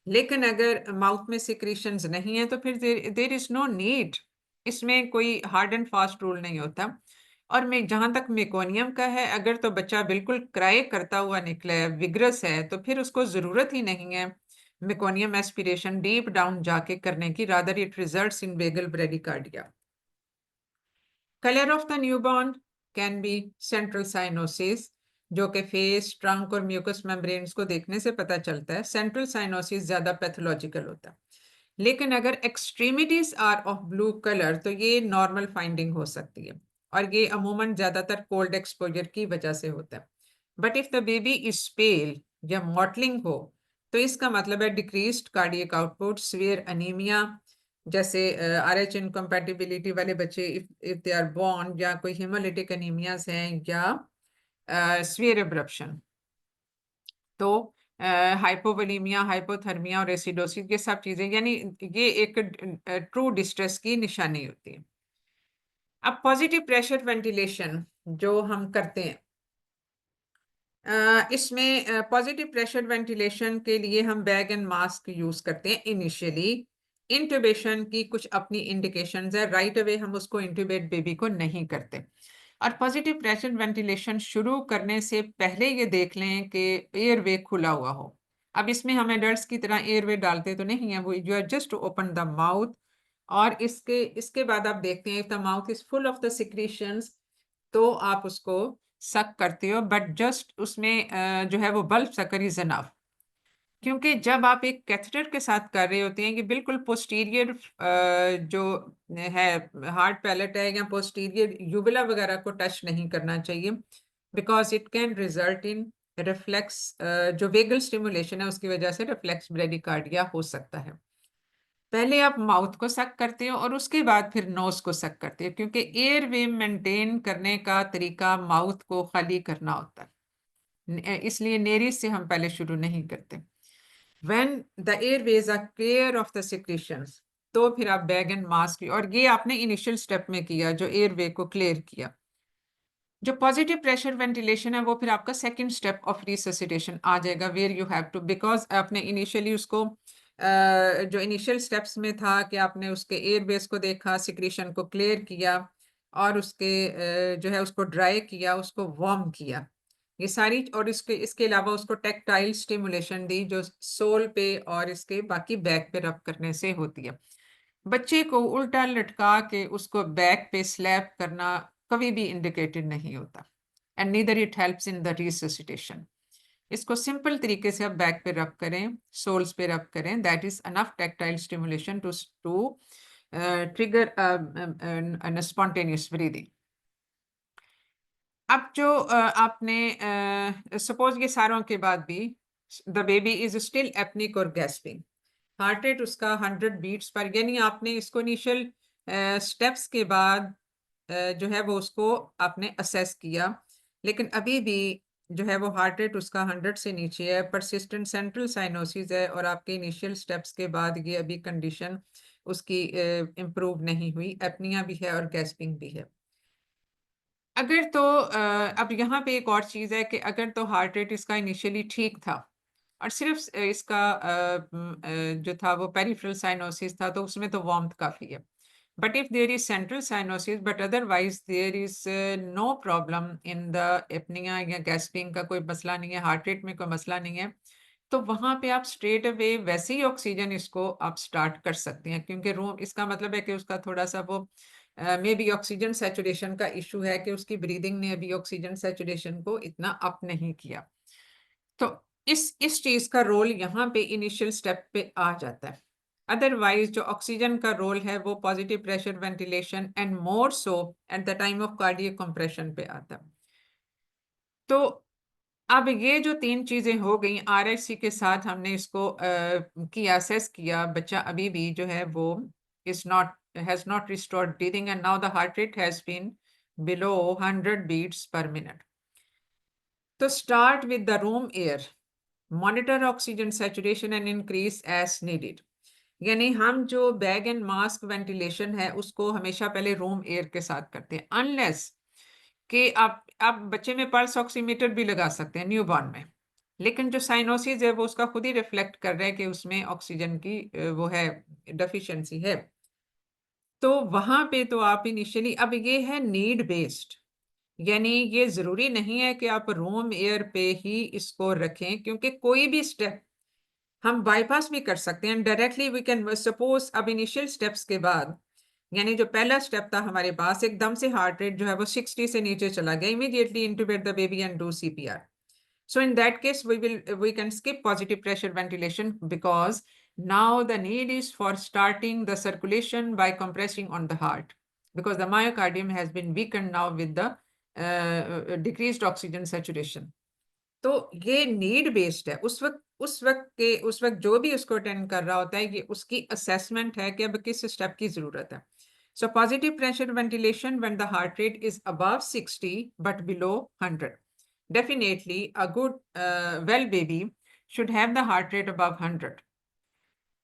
लेकिन अगर माउथ में सिक्रीशंस नहीं है तो फिर देर इज नो नीड, इसमें कोई हार्ड एंड फास्ट रूल नहीं होता। और मैं जहां तक मेकोनियम का है, अगर तो बच्चा बिल्कुल क्राई करता हुआ निकले, विग्रस है, तो फिर उसको जरूरत ही नहीं है मेकोनियम एस्पिरेशन डीप डाउन जाके करने की, rather it results in vagal bradycardia. Colour of the newborn can be central cyanosis, जो कि फेस, ट्रंक और म्यूकस मेम्ब्रेन्स को देखने से पता चलता है। सेंट्रल साइनोसिस ज्यादा पैथोलॉजिकल होता है। लेकिन अगर extremities are of blue colour तो ये नॉर्मल फाइंडिंग हो सकती है, और ये अमूमन ज्यादातर कोल्ड एक्सपोजर की वजह से होता है। But if the baby is पेल या मॉटलिंग हो तो इसका मतलब है decreased cardiac output, severe anaemia, जैसे RH इनकम्पैटिबिलिटी वाले बच्चे इफ दे आर बॉर्न, या कोई हेमोलिटिक अनीमियाज हैं, या सीवियर एब्रप्शन। तो हाइपोवोलेमिया, हाइपोथर्मिया और एसिडोसिस, ये सब चीजें, यानी ये एक ट्रू डिस्ट्रेस की निशानी होती है। अब पॉजिटिव प्रेशर वेंटिलेशन जो हम करते हैं, इसमें पॉजिटिव प्रेशर वेंटिलेशन के लिए हम बैग एंड मास्क यूज करते हैं इनिशियली। इंट्यूबेशन की कुछ अपनी इंडिकेशंस है, राइट अवे हम उसको इंट्यूबेट बेबी को नहीं करते। और पॉजिटिव प्रेशर वेंटिलेशन शुरू करने से पहले ये देख लें कि एयरवे खुला हुआ हो। अब इसमें हम एडल्ट्स की तरह एयरवे डालते तो नहीं है, वो you are just open the mouth, और इसके बाद आप देखते हैं if the mouth is full of the secretions तो आप उसको सक करते हो, बट जस्ट उसमें जो है वो बल्ब सकर इज एनफ। क्योंकि जब आप एक कैथेटर के साथ कर रहे होते हैं कि बिल्कुल पोस्टीरियर जो है हार्ट पैलेट है या पोस्टीरियर यूबुला वगैरह को टच नहीं करना चाहिए, because it can result in reflex, जो वेगल स्टिमुलेशन है उसकी वजह से रिफ्लेक्स ब्रेडिकार्डिया हो सकता है। पहले आप माउथ को सक करते हो और उसके बाद फिर नोज को सक करते हो, क्योंकि एयर वे मेंटेन करने का तरीका माउथ को खाली करना होता है, इसलिए नेरिस से हम पहले शुरू नहीं करते। When the airways are clear of the secretions, तो फिर आप बैग एंड मास्क, और ये आपने इनिशियल स्टेप में किया जो एयरवे को क्लियर किया। जो पॉजिटिव प्रेशर वेंटिलेशन है वो फिर आपका सेकंड स्टेप ऑफ रिससिटेशन आ जाएगा, where you have to, because आपने इनिशियली उसको जो इनिशियल स्टेप्स में था कि आपने उसके एयरवेज को देखा, सिक्रीशन को क्लियर किया, और उसके जो है उसको ड्राई किया, उसको वार्म किया, ये सारी, और इसके अलावा उसको टेक्टाइल स्टिमुलेशन दी जो सोल पे और इसके बाकी बैक पे रब करने से होती है। बच्चे को उल्टा लटका के उसको बैक पे स्लैप करना कभी भी इंडिकेटेड नहीं होता, and neither it helps in the resuscitation. इसको सिंपल तरीके से आप बैक पे रब करें, सोल्स पे रब करें, that is enough tactile stimulation to trigger spontaneous breathing. अब जो आपने सपोज ये सारों के बाद भी the baby is still apnoeic और गैस्पिंग, हार्ट रेट उसका 100 बीट्स पर, यानी आपने इसको इनिशियल स्टेप्स के बाद जो है वो उसको आपने असेस किया, लेकिन अभी भी जो है वो हार्ट रेट उसका 100 से नीचे है, परसिस्टेंट सेंट्रल साइनोसिस है, और आपके इनिशियल स्टेप्स के बाद ये अभी कंडीशन उसकी इम्प्रूव नहीं हुई, एपनिया भी है और गैस्पिंग भी है। अगर तो अब यहाँ पे एक और चीज़ है कि अगर तो हार्ट रेट इसका इनिशियली ठीक था और सिर्फ इसका जो था वो पेरिफेरल साइनोसिस था, तो उसमें तो वार्मथ काफ़ी है। But if there is central cyanosis but otherwise there is no problem in the apnoea या गैस्पिंग का कोई मसला नहीं है, हार्ट रेट में कोई मसला नहीं है, तो वहां पे आप स्ट्रेट अवे वैसे ही ऑक्सीजन इसको आप स्टार्ट कर सकते हैं, क्योंकि रूम, इसका मतलब है कि उसका थोड़ा सा वो मे बी ऑक्सीजन सैचुरेशन का इशू है कि उसकी ब्रीदिंग ने अभी ऑक्सीजन सैचुरेशन को इतना अप नहीं किया। तो इस चीज का रोल यहाँ पे इनिशियल स्टेप पे आ जाता है। अदरवाइज जो ऑक्सीजन का रोल है वो positive pressure ventilation and more so eight the time of cardiac compression पे आता है। तो अब ये जो तीन चीजें हो गई, RHC के साथ हमने इसको किया, असेस किया, बच्चा अभी भी जो है वो is not, has not restored breathing, and now the heart rate has been below 100 beats per minute. तो start with the room air, monitor oxygen saturation and increase as needed. यानी हम जो बैग एंड मास्क वेंटिलेशन है उसको हमेशा पहले रूम एयर के साथ करते हैं, अनलेस कि आप बच्चे में पल्स ऑक्सीमीटर भी लगा सकते हैं न्यूबॉर्न में, लेकिन जो साइनोसिस है वो उसका खुद ही रिफ्लेक्ट कर रहा है कि उसमें ऑक्सीजन की वो है, डेफिशिएंसी है। तो वहां पे तो आप इनिशियली, अब ये है नीड बेस्ड, यानी ये जरूरी नहीं है कि आप रूम एयर पे ही इसको रखें, क्योंकि कोई भी स्टेप हम बाईपास भी कर सकते हैं डायरेक्टली, वी कैन सपोज अब इनिशियल स्टेप्स के बाद, यानी जो पहला स्टेप था हमारे पास, एकदम से हार्ट रेट जो है वो 60 से नीचे चला गया, immediately intubate the baby and do CPR. So in that case we can skip positive pressure ventilation because Now the need is for starting the circulation by compressing on the heart, because the myocardium has been weakened now with the decreased oxygen saturation. तो ये नीड बेस्ड है। उस वक्त जो भी उसको अटेंड कर रहा होता है, ये उसकी असेसमेंट है कि अब किस स्टेप की जरूरत है। So positive pressure ventilation when the heart rate is above 60 but below 100। Definitely a good well baby should have the heart rate above 100।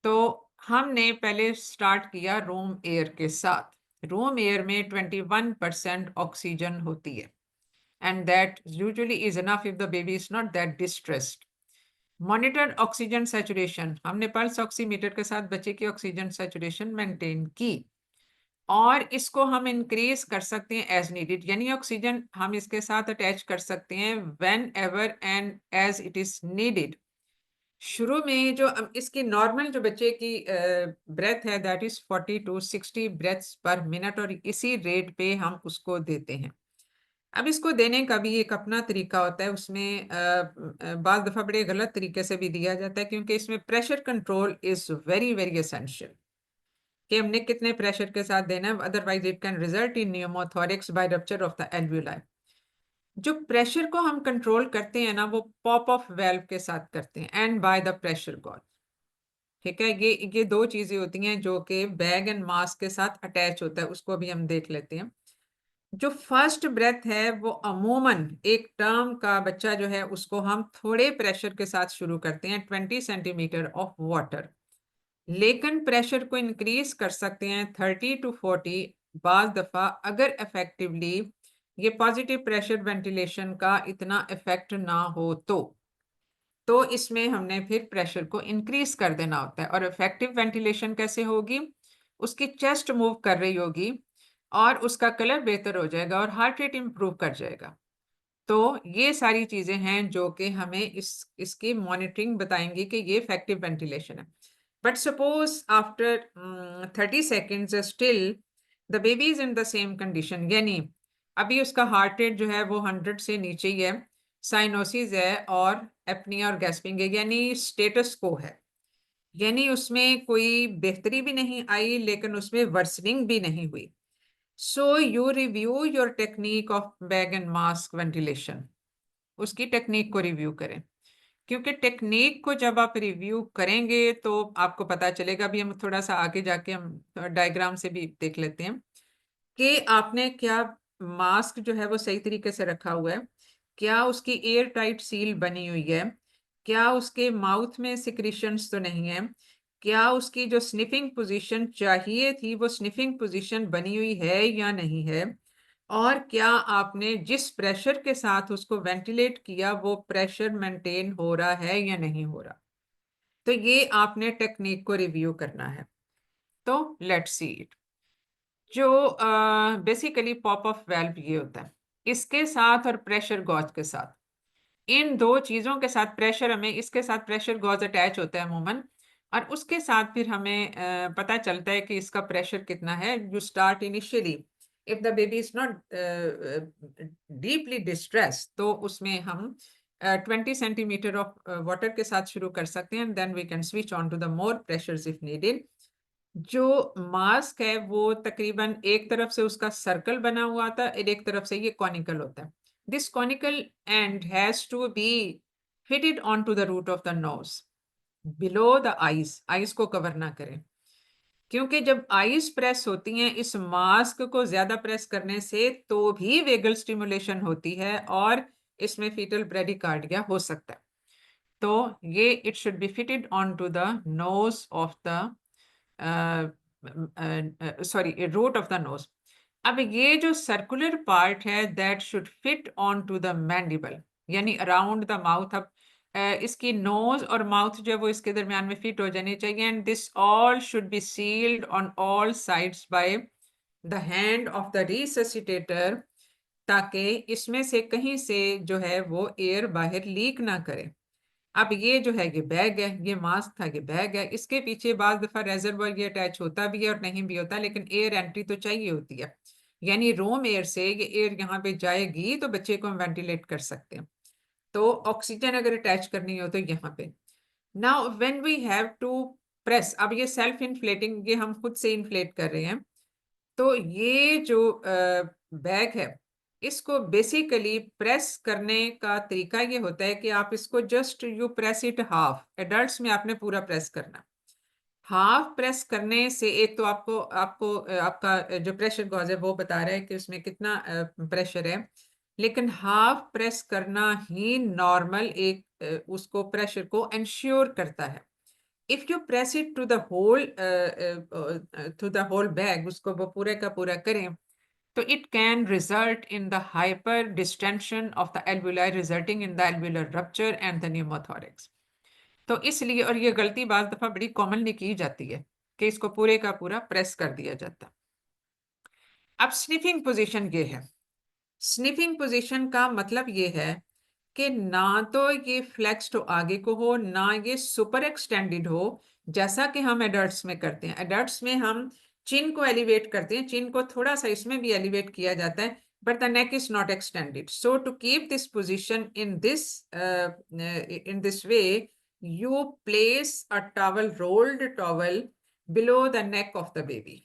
तो हमने पहले स्टार्ट किया रूम एयर के साथ। रूम एयर में 21% ऑक्सीजन होती है, and that usually is enough if the baby is not that distressed. Monitor oxygen saturation, हमने पल्स ऑक्सीमीटर के साथ बच्चे की ऑक्सीजन सैचुरेशन मेंटेन की, और इसको हम इंक्रीज कर सकते हैं एज नीडेड, यानी ऑक्सीजन हम इसके साथ अटैच कर सकते हैं whenever and as it is needed. शुरू में जो इसकी नॉर्मल जो बच्चे की ब्रेथ है दैट इज 40 to 60 ब्रेथ्स पर मिनट, और इसी रेट पे हम उसको देते हैं। अब इसको देने का भी एक अपना तरीका होता है, उसमें बाज़ दफ़ा बड़े गलत तरीके से भी दिया जाता है, क्योंकि इसमें pressure control is very very essential कि हमने कितने प्रेशर के साथ देना है, otherwise it can result in pneumothorax by rupture of the alveoli. जो प्रेशर को हम कंट्रोल करते हैं ना, वो पॉप ऑफ वेल्व के साथ करते हैं and by the pressure gauge. ठीक है, ये दो चीजें होती हैं जो कि बैग एंड मास्क के साथ अटैच होता है, उसको भी हम देख लेते हैं। जो फर्स्ट ब्रेथ है वो अमूमन एक टर्म का बच्चा जो है उसको हम थोड़े प्रेशर के साथ शुरू करते हैं, 20 सेंटीमीटर ऑफ वाटर, लेकिन प्रेशर को इंक्रीज कर सकते हैं 30 to 40 बाज दफा, अगर इफेक्टिवली ये पॉजिटिव प्रेशर वेंटिलेशन का इतना इफेक्ट ना हो तो इसमें हमने फिर प्रेशर को इंक्रीज कर देना होता है। और इफेक्टिव वेंटिलेशन कैसे होगी? उसकी चेस्ट मूव कर रही होगी और उसका कलर बेहतर हो जाएगा और हार्ट रेट इंप्रूव कर जाएगा। तो ये सारी चीजें हैं जो कि हमें इसकी मॉनिटरिंग बताएंगी कि ये इफेक्टिव वेंटिलेशन है। But suppose after 30 seconds still the baby is in the same condition, यानी अभी उसका हार्ट रेट जो है वो 100 से नीचे ही है, साइनोसिस है और एपनिया और गैस्पिंग है, यानी स्टेटस को है, यानी उसमें कोई बेहतरी भी नहीं आई लेकिन उसमें वर्सनिंग भी नहीं हुई। So you review your technique of bag and mask ventilation, उसकी टेक्निक को रिव्यू करें, क्योंकि टेक्निक को जब आप रिव्यू करेंगे तो आपको पता चलेगा। भी हम थोड़ा सा आगे जाके हम डायग्राम से भी देख लेते हैं कि आपने क्या मास्क जो है वो सही तरीके से रखा हुआ है, क्या उसकी एयर टाइट सील बनी हुई है, क्या उसके माउथ में सिक्रीशंस तो नहीं है, क्या उसकी जो स्निफिंग पोजीशन चाहिए थी वो स्निफिंग पोजीशन बनी हुई है या नहीं है, और क्या आपने जिस प्रेशर के साथ उसको वेंटिलेट किया वो प्रेशर मेंटेन हो रहा है या नहीं हो रहा। तो ये आपने टेक्निक को रिव्यू करना है। तो लेट्स सी इट। जो बेसिकली पॉप ऑफ वेल्व ये होता है, इसके साथ और प्रेशर गॉज के साथ, इन दो चीजों के साथ प्रेशर, हमें इसके साथ प्रेशर गॉज अटैच होता है अमूमन, और उसके साथ फिर हमें पता चलता है कि इसका प्रेशर कितना है। You start initially if the baby is not deeply distress, तो उसमें हम 20 सेंटीमीटर ऑफ वाटर के साथ शुरू कर सकते हैं, then we can switch on to the more pressures if needed. जो मास्क है वो तकरीबन एक तरफ से उसका सर्कल बना हुआ था और एक तरफ से ये कॉनिकल होता है। This conical end has to be fitted on to the root of the nose below the eyes, eyes को कवर ना करें, क्योंकि जब आईज प्रेस होती हैं इस मास्क को ज्यादा प्रेस करने से तो भी वेगल स्टिमुलेशन होती है और इसमें फीटल ब्रेडिकार्डिया हो सकता है। तो ये it should be fitted on to the nose of the sorry root of the nose. अब ये जो सर्कुलर पार्ट है that should fit on to the mandible, यानी अराउंड द माउथ। अब इसकी नोज और माउथ जो है वो इसके दरमियान में फिट हो जानी चाहिए, and this all should be sealed on all sides by the hand of the resuscitator, ताकि इसमें से कहीं से जो है वो एयर बाहर लीक ना करे। अब ये जो है ये बैग है, ये मास्क था, ये बैग है, इसके पीछे बाज दफा रेजर्वोयर ये अटैच होता भी है और नहीं भी होता, लेकिन एयर एंट्री तो चाहिए होती है, यानी रूम एयर से ये एयर यहाँ पे जाएगी तो बच्चे को हम वेंटिलेट कर सकते हैं। तो ऑक्सीजन अगर अटैच करनी हो तो यहाँ पे। Now when we have to press, अब ये सेल्फ इन्फ्लेटिंग, ये हम खुद से इन्फ्लेट कर रहे हैं। तो ये जो बैग है, इसको बेसिकली प्रेस करने का तरीका ये होता है कि आप इसको just you press it half. Adults में आपने पूरा प्रेस करना। हाफ प्रेस करने से एक तो आपको आपको आपका जो प्रेशर गॉज है वो बता रहा है कि उसमें कितना प्रेशर है, लेकिन हाफ प्रेस करना ही नॉर्मल एक उसको प्रेशर को इंश्योर करता है। If you press it to the whole bag, उसको वो पूरे का पूरा करें, तो it can result in the hyper distension of the alveoli, resulting in the alveolar rupture and the pneumothorax. तो इसलिए, और ये गलती बाज दफा बड़ी कॉमनली की जाती है कि इसको पूरे का पूरा प्रेस कर दिया जाता। अब स्निफिंग पोजीशन ये है। स्निफिंग पोजीशन का मतलब ये है कि ना तो ये फ्लेक्स्ड आगे को हो, ना ये सुपर एक्सटेंडेड हो, जैसा कि हम एडल्ट्स में करते हैं। एडल्ट्स में हम चिन को एलिवेट करते हैं, चिन को थोड़ा सा इसमें भी एलिवेट किया जाता है, but the neck is not extended. So to keep this position in this way, you place a towel, rolled towel, below the neck of the baby.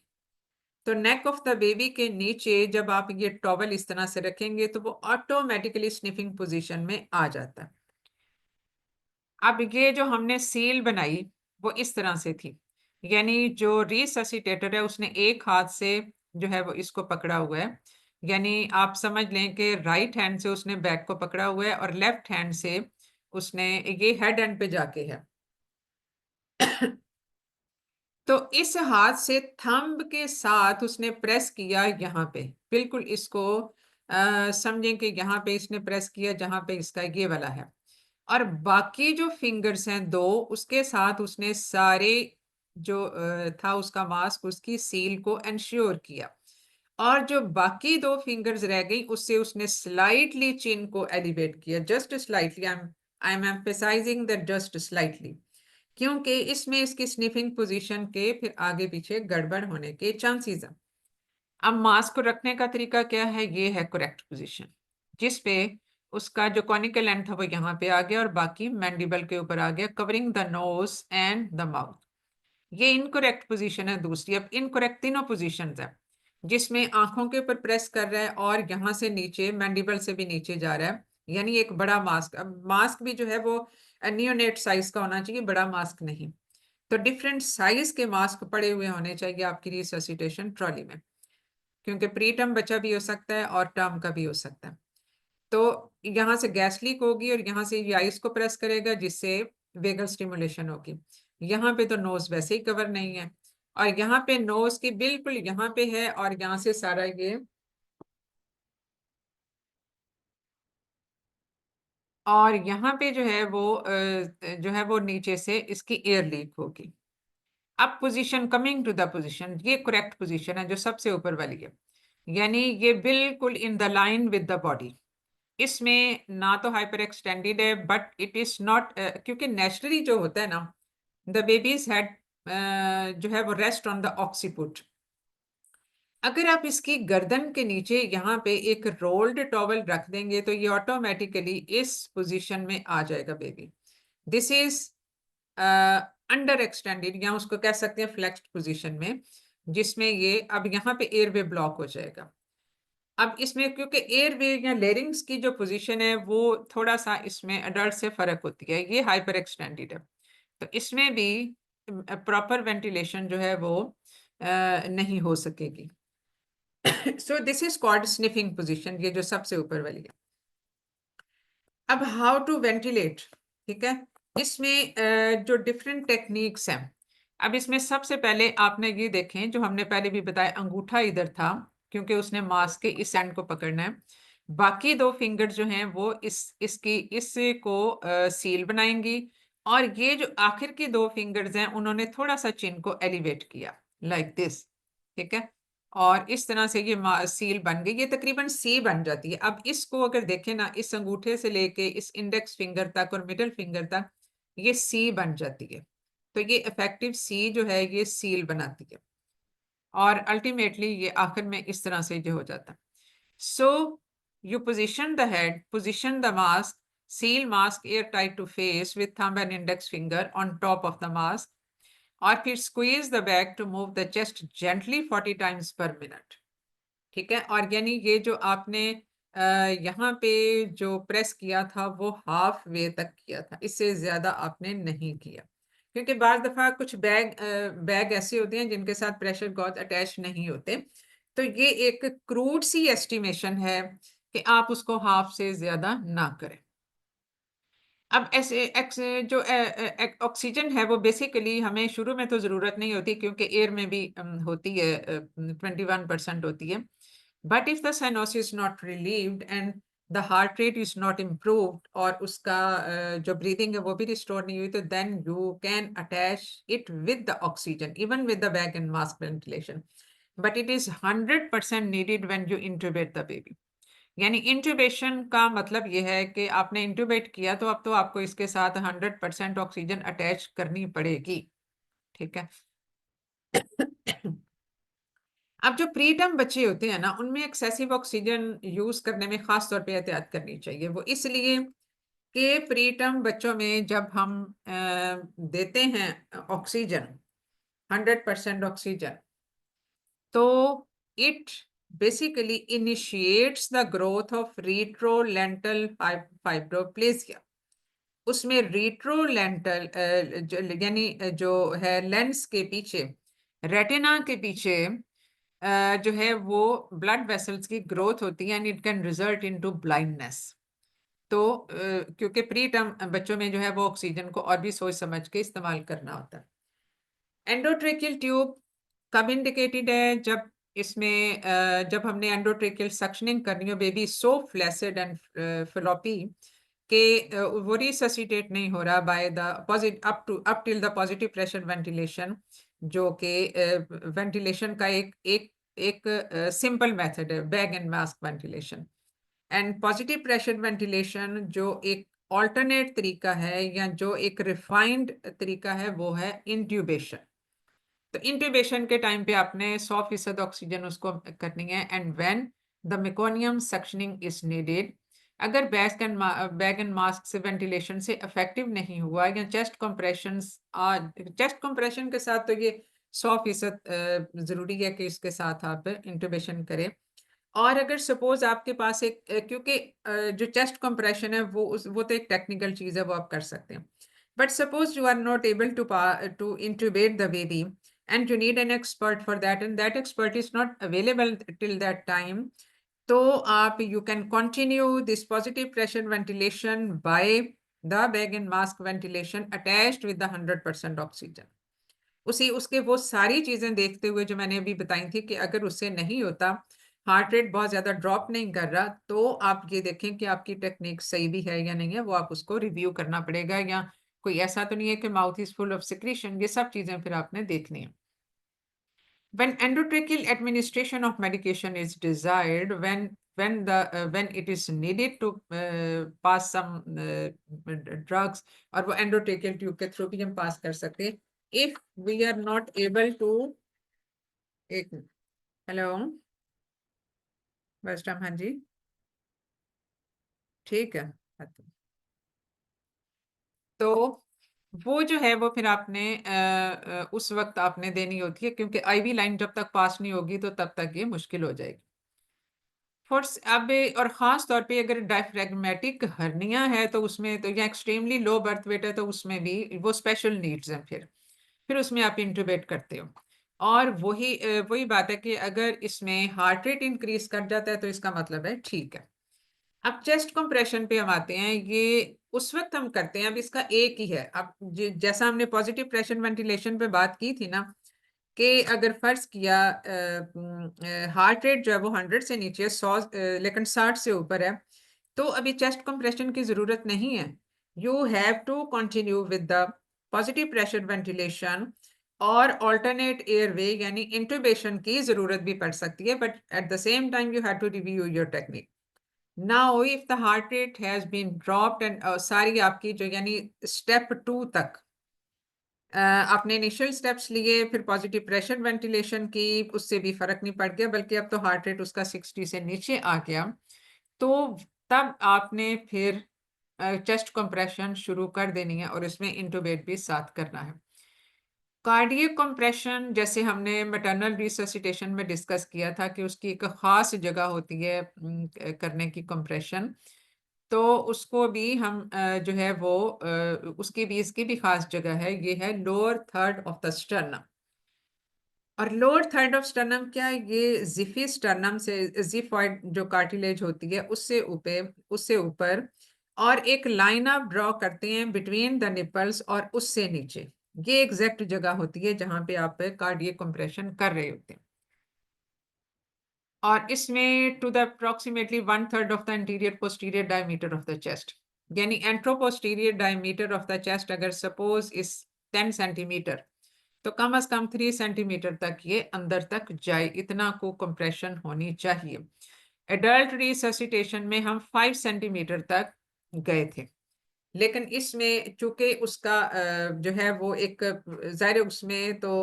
तो नेक ऑफ द बेबी के नीचे जब आप ये टॉवल इस तरह से रखेंगे तो वो ऑटोमेटिकली स्निफिंग पोजीशन में आ जाता है। अब ये जो हमने सील बनाई वो इस तरह से थी, यानी जो रिससिटेटर है उसने एक हाथ से जो है वो इसको पकड़ा हुआ है, यानी आप समझ लें कि राइट हैंड से उसने बैक को पकड़ा हुआ है और लेफ्ट हैंड से उसने ये हेड एंड पे जाके है। तो इस हाथ से थंब के साथ उसने प्रेस किया यहाँ पे, बिल्कुल इसको समझें कि यहाँ पे इसने प्रेस किया जहां पे इसका ये वाला है, और बाकी जो फिंगर्स हैं दो, उसके साथ उसने सारे जो था उसका मास्क, उसकी सील को इंश्योर किया, और जो बाकी दो फिंगर्स रह गई उससे उसने स्लाइटली चिन को एलिवेट किया, just slightly. I am emphasizing that just slightly, क्योंकि इसमें इसकी स्निफिंग पोजीशन के फिर आगे पीछे गड़बड़ होने के चांसेस हैं। अब मास्क को रखने का तरीका क्या है? ये है करेक्ट पोजीशन, जिसपे उसका जो कॉनिकल एंड था वो यहाँ पे आ गया और बाकी मैंडिबल के ऊपर आ गया, covering the nose and the mouth. ये इनकरेक्ट पोजीशन है दूसरी। अब इनकरेक्ट तीनों पोजीशन है, जिसमें आंखों के ऊपर प्रेस कर रहा है और यहाँ से नीचे मैंडिबल से भी नीचे जा रहा है, यानी एक बड़ा मास्क। अब मास्क भी जो है वो नियोनेट साइज का होना चाहिए, बड़ा मास्क नहीं। तो डिफरेंट साइज के मास्क पड़े हुए होने चाहिए आपकी रिससिटेशन ट्रॉली में, क्योंकि प्री टर्म बच्चा भी हो सकता है और टर्म का भी हो सकता है। तो यहाँ से गैस लीक होगी और यहाँ से ये आइस को प्रेस करेगा, जिससे वेगल स्टिमुलेशन होगी। यहाँ पे तो नोज वैसे ही कवर नहीं है, और यहाँ पे नोज की बिल्कुल यहाँ पे है, और यहाँ से सारा ये, और यहाँ पे जो है वो नीचे से इसकी एयर लीक होगी। अब position, coming to the position, ये करेक्ट पोजीशन है जो सबसे ऊपर वाली है, यानी ये बिल्कुल in the line with the body. इसमें ना तो हाइपर एक्सटेंडेड है, बट इट इज नॉट, क्योंकि नेचुरली जो होता है ना, द बेबीज हेड जो है वो रेस्ट ऑन द ऑक्सीपुट। अगर आप इसकी गर्दन के नीचे यहाँ पे एक रोल्ड टॉवल रख देंगे तो ये ऑटोमेटिकली इस पोजीशन में आ जाएगा baby. This is under extended, या उसको कह सकते हैं फ्लेक्स्ड पोजीशन में, जिसमें ये अब यहाँ पे एयरवे ब्लॉक हो जाएगा। अब इसमें क्योंकि एयरवे या लेरिंग्स की जो पोजीशन है वो थोड़ा सा इसमें अडल्ट से फर्क होती है, ये हाइपर एक्सटेंडेड है, तो इसमें भी प्रॉपर वेंटिलेशन जो है वो नहीं हो सकेगी। So this is called sniffing position, ये जो सबसे ऊपर वाली है। अब हाउ टू वेंटिलेट, ठीक है, इसमें जो डिफरेंट टेक्निक्स हैं। अब इसमें सबसे पहले आपने ये देखें, जो हमने पहले भी बताया, अंगूठा इधर था क्योंकि उसने मास्क के इस एंड को पकड़ना है, बाकी दो फिंगर जो हैं वो इसको सील बनाएंगी, और ये जो आखिर की दो फिंगर्स हैं उन्होंने थोड़ा सा चिन को एलिवेट किया लाइक दिस, ठीक है, और इस तरह से ये सील बन गई, ये तकरीबन सी बन जाती है। अब इसको अगर देखें ना, इस अंगूठे से लेके इस इंडेक्स फिंगर तक और मिडिल फिंगर तक ये सी बन जाती है, तो ये इफेक्टिव सी जो है ये सील बनाती है, और अल्टीमेटली ये आखिर में इस तरह से जो हो जाता है। So you position the head, position the mask, seal mask airtight to face with thumb and index finger on top of the mask, और फिर squeeze the bag to move the chest gently 40 times per minute. ठीक है, और यानी ये जो आपने यहाँ पे जो प्रेस किया था वो हाफ वे तक किया था, इससे ज्यादा आपने नहीं किया, क्योंकि बार दफा कुछ बैग ऐसे होते हैं जिनके साथ प्रेशर गॉज अटैच नहीं होते। तो ये एक क्रूड सी एस्टिमेशन है कि आप उसको हाफ से ज्यादा ना करें। अब जो ऑक्सीजन है वो बेसिकली हमें शुरू में तो जरूरत नहीं होती, क्योंकि एयर में भी होती है, 21% होती है। But if the cyanosis not relieved and the heart rate is not improved और उसका जो ब्रीदिंग है वो भी रिस्टोर नहीं हुई, तो then you can attach it with the oxygen even with the bag and mask ventilation. But it is 100% needed when you intubate the baby. यानी इंट्यूबेशन का मतलब यह है कि आपने इंट्यूबेट किया तो अब तो आपको इसके साथ 100% ऑक्सीजन अटैच करनी पड़ेगी। ठीक है। अब जो प्री टर्म बच्चे होते हैं ना, उनमें एक्सेसिव ऑक्सीजन यूज करने में खास तौर पे एहतियात करनी चाहिए। वो इसलिए कि प्री टर्म बच्चों में जब हम देते हैं ऑक्सीजन, 100% ऑक्सीजन, तो it basically initiates the growth of retrolental fibroplasia. उसमें रीट्रोलेंटल यानी जो है लेंस के पीछे, रेटिना के पीछे जो है वो ब्लड वेसल्स की ग्रोथ होती है and it can result into blindness. तो क्योंकि प्री टर्म बच्चों में जो है वो ऑक्सीजन को और भी सोच समझ के इस्तेमाल करना होता है। एंडोट्रेकियल ट्यूब कब इंडिकेटेड है? जब इसमें जब हमने एंडोट्रेकियल सक्शनिंग करनी हो, baby so flaccid and floppy के वो रिससिटेट नहीं हो रहा by the up till the positive pressure ventilation, जो कि वेंटिलेशन का एक एक एक सिंपल मेथड है, bag and mask ventilation. And positive pressure ventilation जो एक ऑल्टरनेट तरीका है या जो एक रिफाइंड तरीका है वो है इंट्यूबेशन। तो इंट्यूबेशन के टाइम पे आपने 100% ऑक्सीजन उसको करनी है and when the meconium suctioning is needed. अगर बैग एंड मास्क से वेंटिलेशन से इफेक्टिव नहीं हुआ या चेस्ट कंप्रेशन के साथ, तो ये 100% जरूरी है कि इसके साथ आप इंट्यूबेशन करें। और अगर सपोज आपके पास एक क्योंकि जो चेस्ट कंप्रेशन है वो तो एक टेक्निकल चीज है, वो आप कर सकते हैं। But suppose you are not able to intubate the baby and you need an expert for that and that expert is not available till that time, तो आप you can continue this positive pressure ventilation by the bag and mask ventilation attached with the 100% oxygen। उसके वो सारी चीजें देखते हुए जो मैंने अभी बताई थी कि अगर उससे नहीं होता, हार्ट रेट बहुत ज्यादा ड्रॉप नहीं कर रहा, तो आप ये देखें कि आपकी टेक्निक सही भी है या नहीं है, वो आप उसको रिव्यू करना पड़ेगा। या कोई ऐसा तो नहीं है कि mouth is full of secretion, ये सब चीजें फिर आपने देखनी है। When endotracheal administration of medication is desired, when it is needed to pass some drugs, और वो endotracheal tube के थ्रू भी हम पास कर सकते हैं। If we are not able to, एक हेलो वेस्टर्न, हाँ जी, ठीक है। तो वो जो है वो फिर आपने उस वक्त आपने देनी होती है, क्योंकि आईवी लाइन जब तक पास नहीं होगी तो तब तक ये मुश्किल हो जाएगी। फोर्स अब और ख़ास तौर पे अगर डायफ्रैग्मेटिक हर्निया है तो उसमें तो या एक्सट्रीमली लो बर्थ वेट है तो उसमें भी वो स्पेशल नीड्स हैं, फिर उसमें आप इंट्यूबेट करते हो। और वही बात है कि अगर इसमें हार्ट रेट इंक्रीज कर जाता है तो इसका मतलब है ठीक है। अब चेस्ट कंप्रेशन पे हम आते हैं, ये उस वक्त हम करते हैं, अब इसका एक ही है। अब जैसा हमने पॉजिटिव प्रेशर वेंटिलेशन पे बात की थी ना, कि अगर फर्ज किया हार्ट रेट जो है वो 100 से नीचे 100 लेकिन 60 से ऊपर है, तो अभी चेस्ट कंप्रेशन की जरूरत नहीं है। You have to continue with the positive pressure ventilation और ऑल्टरनेट एयरवे यानी इंट्यूबेशन की जरूरत भी पड़ सकती है, but at the same time you have to review your technique. Now if the heart rate has been dropped and सारी आपकी जो यानी स्टेप 2 तक आपने इनिशियल स्टेप्स लिए, फिर पॉजिटिव प्रेशर वेंटिलेशन की, उससे भी फर्क नहीं पड़ गया, बल्कि अब तो हार्ट रेट उसका 60 से नीचे आ गया, तो तब आपने फिर चेस्ट कंप्रेशन शुरू कर देनी है और इसमें इंटूबेट भी साथ करना है। कार्डियक कंप्रेशन जैसे हमने मैटरनल रिससिटेशन में डिस्कस किया था कि उसकी एक खास जगह होती है करने की कंप्रेशन, तो उसको भी हम जो है वो उसकी भी इसकी भी खास जगह है, ये है lower third of the sternum. और लोअर थर्ड ऑफ स्टर्नम क्या है, ये जिफी स्टर्नम से जिफॉइड जो कार्टिलेज होती है उससे ऊपर और एक लाइन आप ड्रॉ करते हैं बिटवीन द निपल्स और उससे नीचे, ये एग्जैक्ट जगह होती है जहां पे आप कार्डियक कंप्रेशन कर रहे होते हैं। और इसमें to the approximately 1/3 of the interior posterior diameter of the chest, यानी anteroposterior diameter of the chest अगर सपोज इस 10 सेंटीमीटर, तो कम से कम 3 सेंटीमीटर तक ये अंदर तक जाए, इतना को कंप्रेशन होनी चाहिए। एडल्ट रिससिटेशन में हम 5 सेंटीमीटर तक गए थे, लेकिन इसमें चूंकि उसका जो है वो एक जाहिर है उसमें तो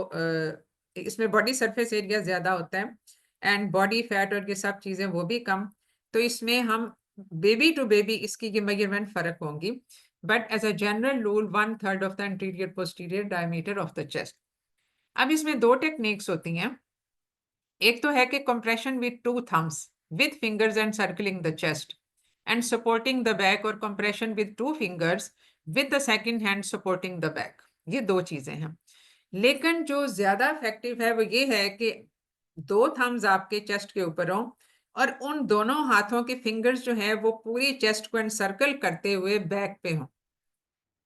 इसमें बॉडी सरफेस एरिया ज्यादा होता है एंड बॉडी फैट और ये सब चीजें वो भी कम, तो इसमें हम बेबी टू बेबी इसकी ये मेजरमेंट फर्क होंगी, but as a general rule 1/3 of the interior posterior diameter of the chest. अब इसमें दो टेक्निक्स होती हैं, एक तो है कि compression with 2 thumbs with fingers and circling the chest and supporting the back, और compression with 2 fingers with the second hand supporting the back. ये दो चीजें हैं, लेकिन जो ज्यादा इफेक्टिव है वो ये है कि 2 थम्स आपके चेस्ट के ऊपर हों और उन दोनों हाथों के फिंगर्स जो है वो पूरी चेस्ट को एनसर्कल करते हुए बैक पे हों,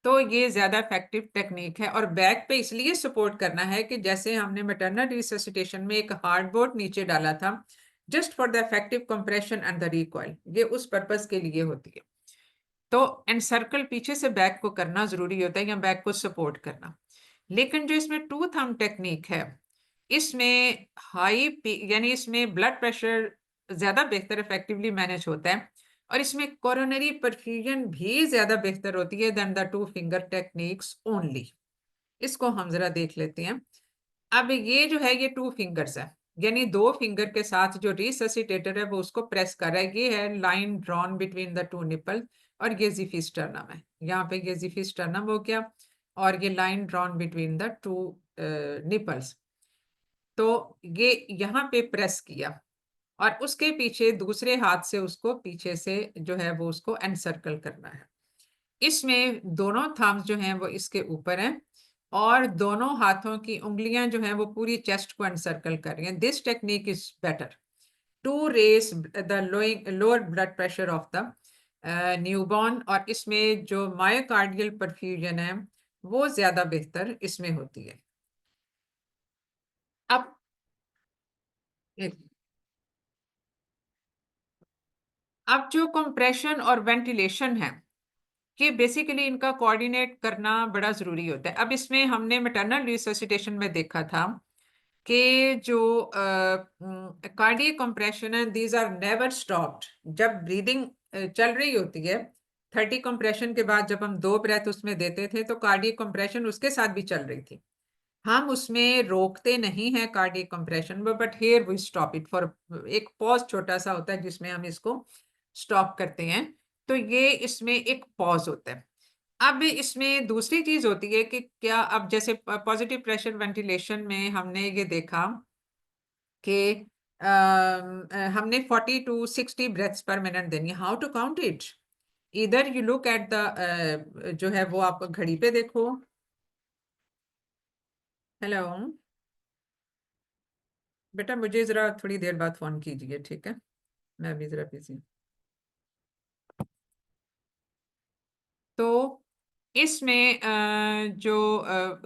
तो ये ज्यादा इफेक्टिव टेक्निक है। और बैक पे इसलिए सपोर्ट करना है कि जैसे हमने मैटरनल रिससिटेशन में एक हार्डबोर्ड नीचे डाला था just for the effective compression and the recoil, ये उस पर्पस के लिए होती है। तो एनसर्कल पीछे से बैक को करना जरूरी होता है या बैक को सपोर्ट करना। लेकिन जो इसमें 2 थंब टेक्निक है, इसमें यानी इसमें ब्लड प्रेशर ज्यादा बेहतर इफेक्टिवली मैनेज होता है और इसमें कोरोनरी परफ्यूजन भी ज्यादा बेहतर होती है then the 2 finger techniques only. इसको हम जरा देख लेते हैं। अब ये जो है ये 2 फिंगर्स है, यानी 2 फिंगर के साथ जो रिससिटेटर है वो उसको प्रेस कर रहा है, ये है line drawn between the 2 nipple और ये जिफिस्टर्नम है, यहाँ पे ये जिफिस्टर्नम हो गया और ये line drawn between the 2 nipples. तो ये यहाँ पे प्रेस किया और उसके पीछे दूसरे हाथ से उसको पीछे से जो है वो उसको एनसर्कल करना है। इसमें दोनों थम्स जो हैं वो इसके ऊपर हैं और दोनों हाथों की उंगलियां जो हैं वो पूरी चेस्ट को एनसर्कल कर रही हैं। This technique is better to raise the lower blood pressure of the newborn, और इसमें जो मायोकार्डियल परफ्यूजन है वो ज्यादा बेहतर इसमें होती है। अब अब जो कंप्रेशन और वेंटिलेशन है कि बेसिकली इनका कोऑर्डिनेट करना बड़ा जरूरी होता है। अब इसमें हमने मैटरनल रिससिटेशन में देखा था कि जो कार्डियक कंप्रेशन है दीज आर नेवर स्टॉप्ड, जब ब्रीदिंग चल रही होती है 30 कंप्रेशन के बाद जब हम 2 ब्रेथ उसमें देते थे तो कार्डियक कंप्रेशन उसके साथ भी चल रही थी, हम उसमें रोकते नहीं हैं कार्डियक कंप्रेशन में, but here we stop it for, एक पॉज छोटा सा होता है जिसमें हम इसको स्टॉप करते हैं, तो ये इसमें एक पॉज होता है। अब इसमें दूसरी चीज होती है कि क्या, अब जैसे पॉजिटिव प्रेशर वेंटिलेशन में हमने ये देखा कि हमने 40 to 60 ब्रेथ्स पर मिनट देनी, हाउ टू काउंट इट, इधर यू लुक एट द जो है वो आप घड़ी पे देखो। हेलो बेटा, मुझे जरा थोड़ी देर बाद फोन कीजिए, ठीक है, मैं अभी जरा बिजी हूँ। तो इसमें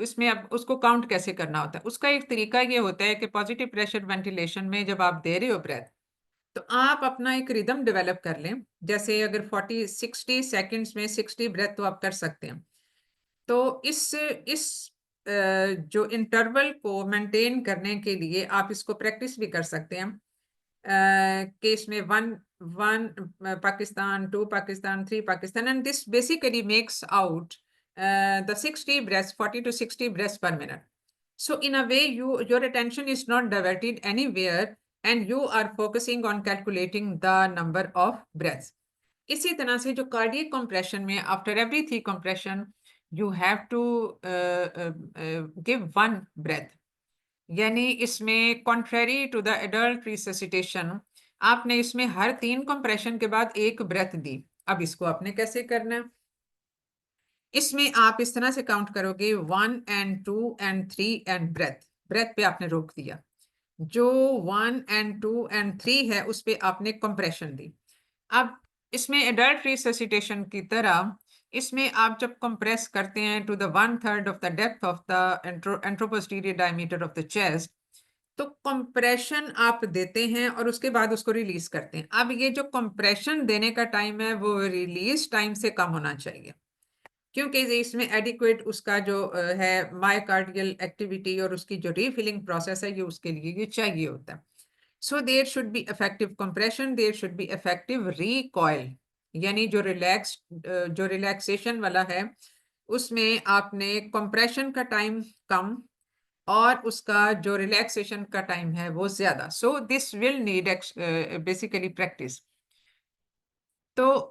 इसमें अब उसको काउंट कैसे करना होता है, उसका एक तरीका ये होता है कि पॉजिटिव प्रेशर वेंटिलेशन में जब आप दे रहे हो ब्रेथ, तो आप अपना एक रिदम डेवलप कर लें। जैसे अगर 40-60 सेकंड्स में 60 ब्रेथ तो आप कर सकते हैं, तो इस जो इंटरवल को मेंटेन करने के लिए आप इसको प्रैक्टिस भी कर सकते हैं केस में 1 Pakistan, 2 Pakistan, 3 Pakistan, and this basically makes out the 60 breaths, 40 to 60 breaths per minute. So in a way, your attention is not diverted anywhere, and you are focusing on calculating the number of breaths. इसी तरह से जो कार्डियक कंप्रेशन में after every 3 compression you have to give one breath. यानी इसमें contrary to the adult resuscitation, आपने इसमें हर 3 कंप्रेशन के बाद एक ब्रेथ दी। अब इसको आपने कैसे करना है? इसमें आप इस तरह से काउंट करोगे 1 and 2 and 3 and breath. Breath पे आपने रोक दिया। जो 1 and 2 and 3 है उस पे आपने कंप्रेशन दी। अब इसमें एडल्ट रिससिटेशन की तरह इसमें आप जब कंप्रेस करते हैं to the 1/3 of the depth of the anteroposterior diameter of the chest, तो कंप्रेशन आप देते हैं और उसके बाद उसको रिलीज करते हैं। अब ये जो कंप्रेशन देने का टाइम है वो रिलीज टाइम से कम होना चाहिए, क्योंकि इसमें एडिक्वेट उसका जो है मायोकार्डियल एक्टिविटी और उसकी जो रीफिलिंग प्रोसेस है ये उसके लिए ये चाहिए होता है। So there should be effective compression, there should be effective recoil, यानी जो रिलैक्सेशन वाला है उसमें आपने कंप्रेशन का टाइम कम और उसका जो रिलैक्सेशन का टाइम है वो ज्यादा। So this will need basically practice. तो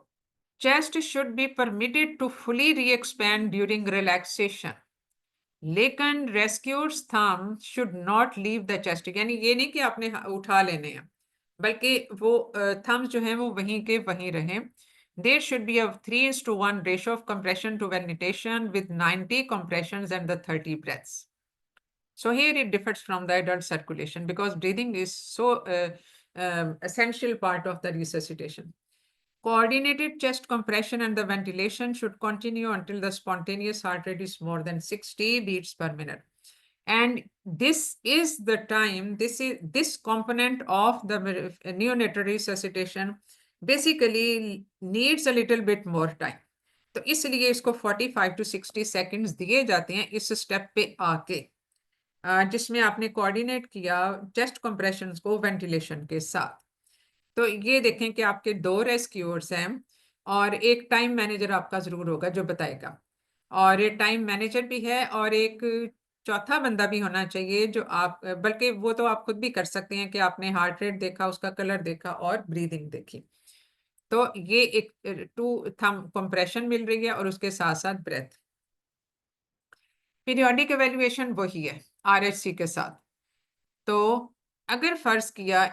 chest should be permitted to fully re-expand during relaxation, लेकिन rescuer's thumb should not leave the chest। यानी ये नहीं कि आपने उठा लेने हैं, बल्कि वो thumbs जो हैं वो वहीं के वहीं रहें। There should be a 3:1 ratio of compression to ventilation with 90 compressions and the 30 breaths. So here it differs from the adult circulation because breathing is so essential part of the resuscitation. Coordinated chest compression and the ventilation should continue until the spontaneous heart rate is more than 60 beats per minute. And this is the time, this component of the neonatal resuscitation basically needs a little bit more time. तो इसलिए इसको 45 to 60 seconds दिए जाते हैं इस स्टेप पे आके, जिसमें आपने कोऑर्डिनेट किया चेस्ट कंप्रेशंस को वेंटिलेशन के साथ। तो ये देखें कि आपके 2 रेस्क्यूअर्स हैं और एक टाइम मैनेजर आपका जरूर होगा जो बताएगा, और ये टाइम मैनेजर भी है और एक चौथा बंदा भी होना चाहिए जो आप, बल्कि वो तो आप खुद भी कर सकते हैं कि आपने हार्ट रेट देखा, उसका कलर देखा और ब्रीदिंग देखी। तो ये एक 2 थंब कंप्रेशन मिल रही है और उसके साथ साथ ब्रेथ। पीरियोडिक एवेल्युएशन वही है आरएचसी के साथ। तो अगर फर्ज किया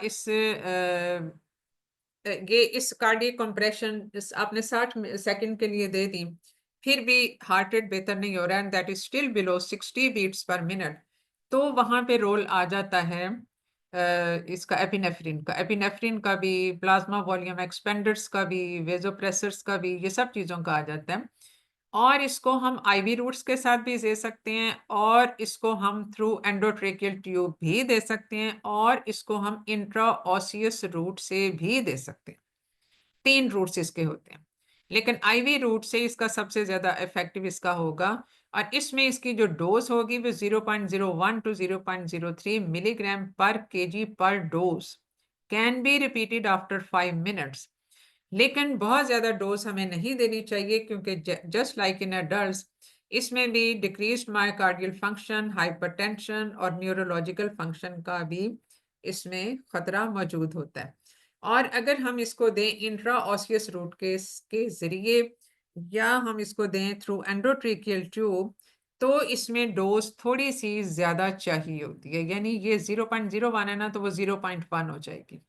इस कार्डियक कंप्रेशन आपने 60 सेकंड के लिए दे दी, फिर भी हार्ट रेट बेहतर नहीं हो रहा है, and that is still below 60 beats per minute, तो वहां पे रोल आ जाता है इसका एपिनेफ्रिन का भी, प्लाज्मा वॉल्यूम एक्सपेंडर्स का भी, वेजोप्रेसर्स का भी, ये सब चीज़ों का आ जाता है। और इसको हम आईवी रूट्स के साथ भी दे सकते हैं और इसको हम थ्रू एंडोट्रेकियल ट्यूब भी दे सकते हैं और इसको हम इंट्राओसियस रूट से भी दे सकते हैं। 3 रूट्स इसके होते हैं, लेकिन आईवी रूट से इसका सबसे ज्यादा इफेक्टिव इसका होगा, और इसमें इसकी जो डोज होगी वो 0.01 to 0.03 मिलीग्राम पर केजी पर dose, can be repeated after 5 minutes. लेकिन बहुत ज्यादा डोज हमें नहीं देनी चाहिए, क्योंकि जस्ट लाइक इन एडल्ट्स इसमें भी डिक्रीज्ड मायोकार्डियल फंक्शन, हाइपरटेंशन और न्यूरोलॉजिकल फंक्शन का भी इसमें खतरा मौजूद होता है। और अगर हम इसको दें इंट्रा ऑसियस रूट के जरिए या हम इसको दें थ्रू एंडोट्रेकियल ट्यूब, तो इसमें डोज थोड़ी सी ज्यादा चाहिए होती है। यानी ये 0.01 है ना, तो वो 0.1 हो जाएगी।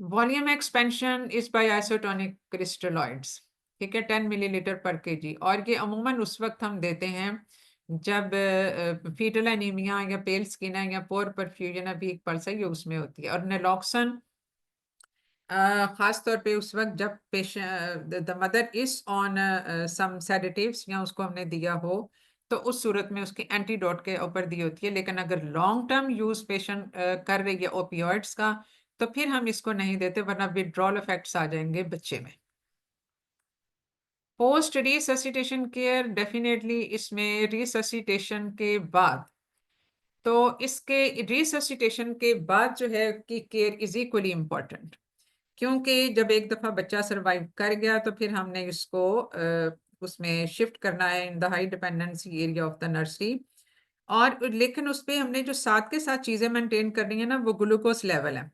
Volume expansion is by isotonic crystalloids, ठीक है, 10 मिलीलीटर पर केजी, और ये अमूमन उस वक्त हम देते हैं जब फीटल एनीमिया या पेल स्किन है या पोर परफ्यूजन है, वीक पल्स है, ये उसमें होती है। और नेलॉक्सन खास तौर पे उस वक्त जब patient the mother is on some sedatives या उसको हमने दिया हो, तो उस सूरत में उसकी एंटीडोट के ऊपर दी होती है। लेकिन अगर लॉन्ग टर्म यूज पेशेंट कर रही है ओपियोइड्स का, तो फिर हम इसको नहीं देते, वरना विड्रॉल इफेक्ट्स आ जाएंगे बच्चे में। पोस्ट रिससिटेशन केयर, डेफिनेटली इसमें रिससिटेशन के बाद, तो इसके रिससिटेशन के बाद जो है कि केयर इज इक्वली इम्पोर्टेंट, क्योंकि जब एक दफा बच्चा सरवाइव कर गया तो फिर हमने इसको उसमें शिफ्ट करना है in the high dependency area of the nursery. और लेकिन उस पर हमने जो साथ के साथ चीजें मेंटेन करनी है ना, वो ग्लूकोज लेवल है,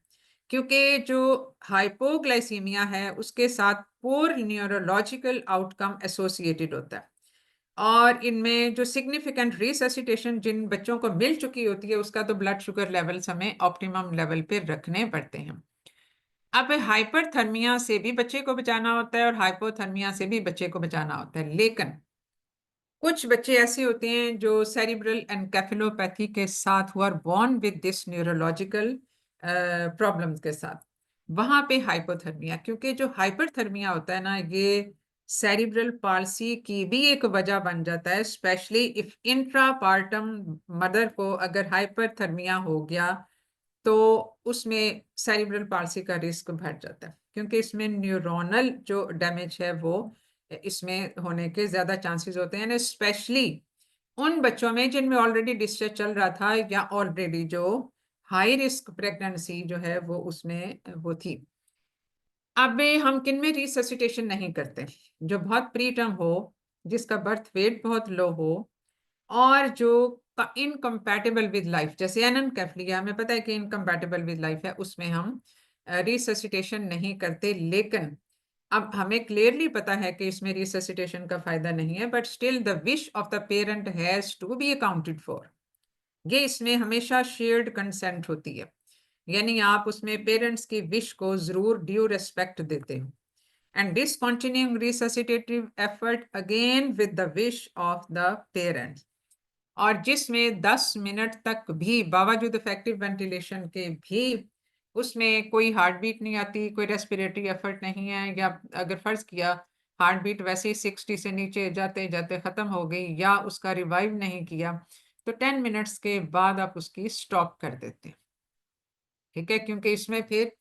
क्योंकि जो हाइपोग्लाइसीमिया है उसके साथ पोर न्यूरोलॉजिकल आउटकम एसोसिएटेड होता है, और इनमें जो सिग्निफिकेंट रिससिटेशन जिन बच्चों को मिल चुकी होती है उसका तो ब्लड शुगर लेवल्स हमें ऑप्टिमम लेवल पे रखने पड़ते हैं। अब हाइपरथर्मिया से भी बच्चे को बचाना होता है और हाइपोथर्मिया से भी बच्चे को बचाना होता है, लेकिन कुछ बच्चे ऐसे होते हैं जो सेरिब्रल एनकेफेलोपैथी के साथ हुआ और born with this neurological problems के साथ, वहां पे हाइपोथर्मिया, क्योंकि जो हाइपरथर्मिया होता है ना ये सेरिब्रल पाल्सी की भी एक वजह बन जाता है, स्पेशली इफ इंट्रापार्टम मदर को अगर हाइपरथर्मिया हो गया तो उसमें सेरिब्रल पाल्सी का रिस्क बढ़ जाता है, क्योंकि इसमें न्यूरोनल जो डैमेज है वो इसमें होने के ज्यादा चांसेस होते हैं, स्पेशली उन बच्चों में जिनमें ऑलरेडी डिस्चार्ज चल रहा था या ऑलरेडी जो हाई रिस्क प्रेगनेंसी जो है वो उसमें वो थी। अब हम किन में रिससिटेशन नहीं करते? जो बहुत प्री टर्म हो, जिसका बर्थ वेट बहुत लो हो, और जो इनकम्पैटिबल विद लाइफ, जैसे एनेनकेफेलिया हमें पता है कि इनकम्पैटिबल विद लाइफ है, उसमें हम रिससिटेशन नहीं करते। लेकिन अब हमें क्लियरली पता है कि इसमें रिससिटेशन का फायदा नहीं है, but still the wish of the parent has to be accounted for. ये इसमें हमेशा शेयर्ड कंसेंट होती है, यानी आप उसमें पेरेंट्स की विश को जरूर ड्यू रिस्पेक्ट देते हो। And discontinuing resuscitative effort again with the wish of the parents, और जिसमें 10 मिनट तक भी बावजूद इफेक्टिव वेंटिलेशन के भी उसमें कोई हार्ट बीट नहीं आती, कोई रेस्पिरेटरी एफर्ट नहीं है, या अगर फर्ज किया हार्ट बीट वैसे ही 60 से नीचे जाते जाते खत्म हो गई या उसका रिवाइव नहीं किया, तो 10 मिनट्स के बाद आप उसकी स्टॉप कर देते हैं। ठीक है, क्योंकि इसमें फिर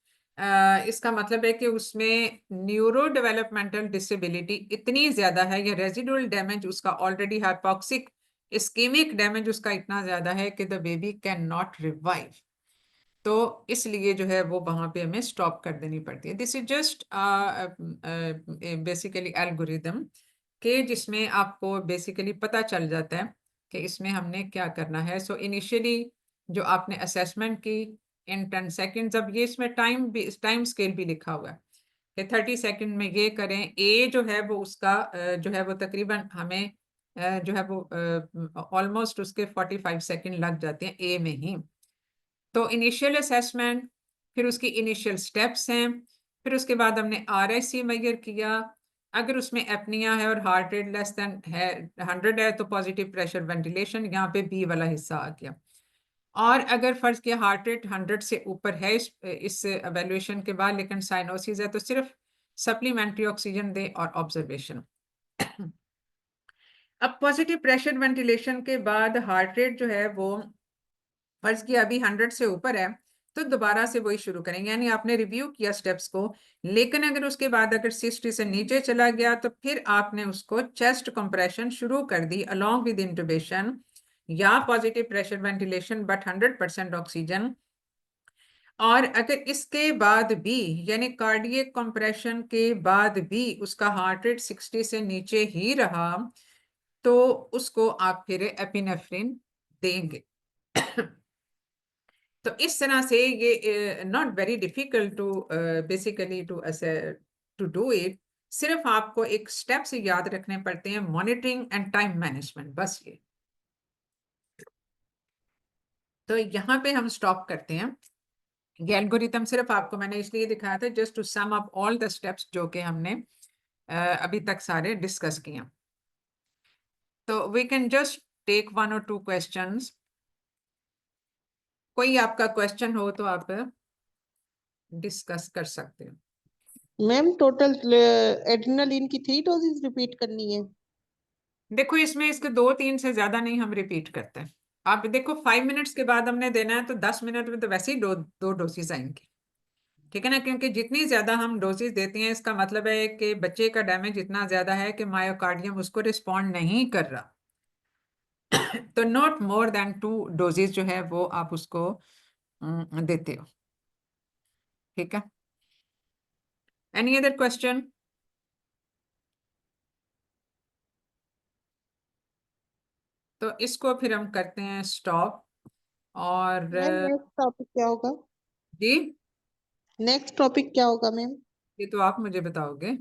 इसका मतलब है कि उसमें न्यूरो डेवलपमेंटल डिसेबिलिटी इतनी ज्यादा है, या रेजिडुअल डैमेज उसका ऑलरेडी हाइपोक्सिक इस्केमिक डैमेज उसका इतना ज्यादा है कि the baby can not revive. तो इसलिए जो है वो वहां पे हमें स्टॉप कर देनी पड़ती है। This is just basically algorithm के जिसमें आपको बेसिकली पता चल जाता है कि इसमें हमने क्या करना है। सो इनिशियली जो आपने असेसमेंट की इन 10 सेकेंड्स, अब ये इसमें टाइम स्केल भी लिखा हुआ है कि 30 सेकेंड में ये करें। ए जो है वो उसका जो है वो तकरीबन हमें जो है वो ऑलमोस्ट उसके 45 सेकेंड लग जाते हैं ए में ही। तो इनिशियल असेसमेंट, फिर उसकी इनिशियल स्टेप्स हैं, फिर उसके बाद हमने RSC मेजर किया। अगर उसमें एपनिया है और हार्ट रेट लेस देन है 100 है तो पॉजिटिव प्रेशर वेंटिलेशन, यहाँ पे बी वाला हिस्सा आ गया। और अगर फर्ज किया हार्ट रेट 100 से ऊपर है इस एवेल्युएशन के बाद, लेकिन साइनोसिस है, तो सिर्फ सप्लीमेंट्री ऑक्सीजन दे और ऑब्जर्वेशन। अब पॉजिटिव प्रेशर वेंटिलेशन के बाद हार्ट रेट जो है वो फर्ज किया अभी 100 से ऊपर है, तो दोबारा से वही शुरू करेंगे, यानी आपने रिव्यू किया स्टेप्स को। लेकिन अगर उसके बाद अगर 60 से नीचे चला गया तो फिर आपने उसको चेस्ट कंप्रेशन शुरू कर दी अलोंग विद इंटुबेशन या positive pressure ventilation but 100% oxygen. और अगर इसके बाद भी यानी कार्डियक कंप्रेशन के बाद भी उसका हार्ट रेट 60 से नीचे ही रहा तो उसको आप फिर एपिनेफ्रिन देंगे। तो इस तरह से ये not very difficult to basically to do it, सिर्फ आपको एक स्टेप से याद रखने पड़ते हैं, मॉनिटरिंग एंड टाइम मैनेजमेंट, बस ये। तो यहाँ पे हम स्टॉप करते हैं। ये एल्गोरिथम सिर्फ आपको मैंने इसलिए दिखाया था just to sum up all the steps जो कि हमने अभी तक सारे डिस्कस किए। तो we can just take 1 or 2 questions. कोई आपका क्वेश्चन हो तो आप डिस्कस कर सकते हो। मैम टोटल एड्रेनालिन की 3 डोजेस रिपीट करनी है? देखो इसमें इसके 2-3 से ज्यादा नहीं हम रिपीट करते। आप देखो 5 मिनट्स के बाद हमने देना है तो 10 मिनट में तो वैसे ही दो डोसेज आएंगी। ठीक है ना, क्योंकि जितनी ज्यादा हम डोसेज देते हैं इसका मतलब है कि बच्चे का डैमेज इतना ज्यादा है कि मायोकार्डियम उसको रिस्पॉन्ड नहीं कर रहा। तो नॉट मोर देन 2 डोजेज जो है वो आप उसको देते हो। ठीक है, एनी अदर क्वेश्चन? तो इसको फिर हम करते हैं स्टॉप। और मैम नेक्स्ट टॉपिक क्या होगा? जी नेक्स्ट टॉपिक क्या होगा मैम? ये तो आप मुझे बताओगे।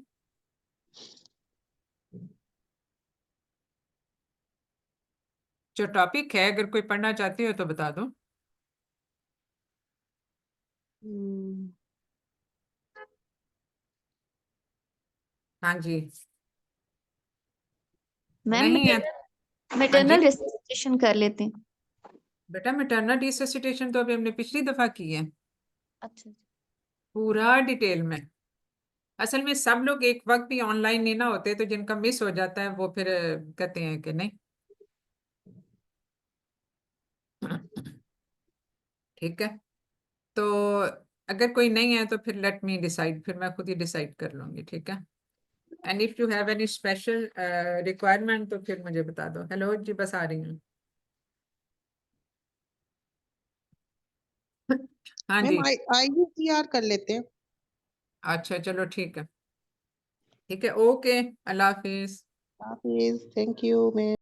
जो टॉपिक है, अगर कोई पढ़ना चाहती हो तो बता दो। Hmm. हाँ जी। मैम नहीं है। हाँ मैटरनल जी रिससिटेशन कर लेते हैं। बेटा, मैटरनल रिससिटेशन तो अभी हमने पिछली दफा की है, अच्छा पूरा डिटेल में। असल में सब लोग एक वक्त भी ऑनलाइन नहीं ना होते, तो जिनका मिस हो जाता है वो फिर कहते हैं कि नहीं। ठीक है, तो अगर कोई नहीं है तो फिर लेट मी डिसाइड, फिर मैं खुद ही डिसाइड कर लूंगी। ठीक है, and if you have any special requirement तो फिर मुझे बता दो। हेलो जी, बस आ रही हूँ। हाँ मैम जी। IUPR कर लेते हैं। अच्छा चलो ठीक है, ठीक है, okay, Allah Hafiz. Thank you ma'am.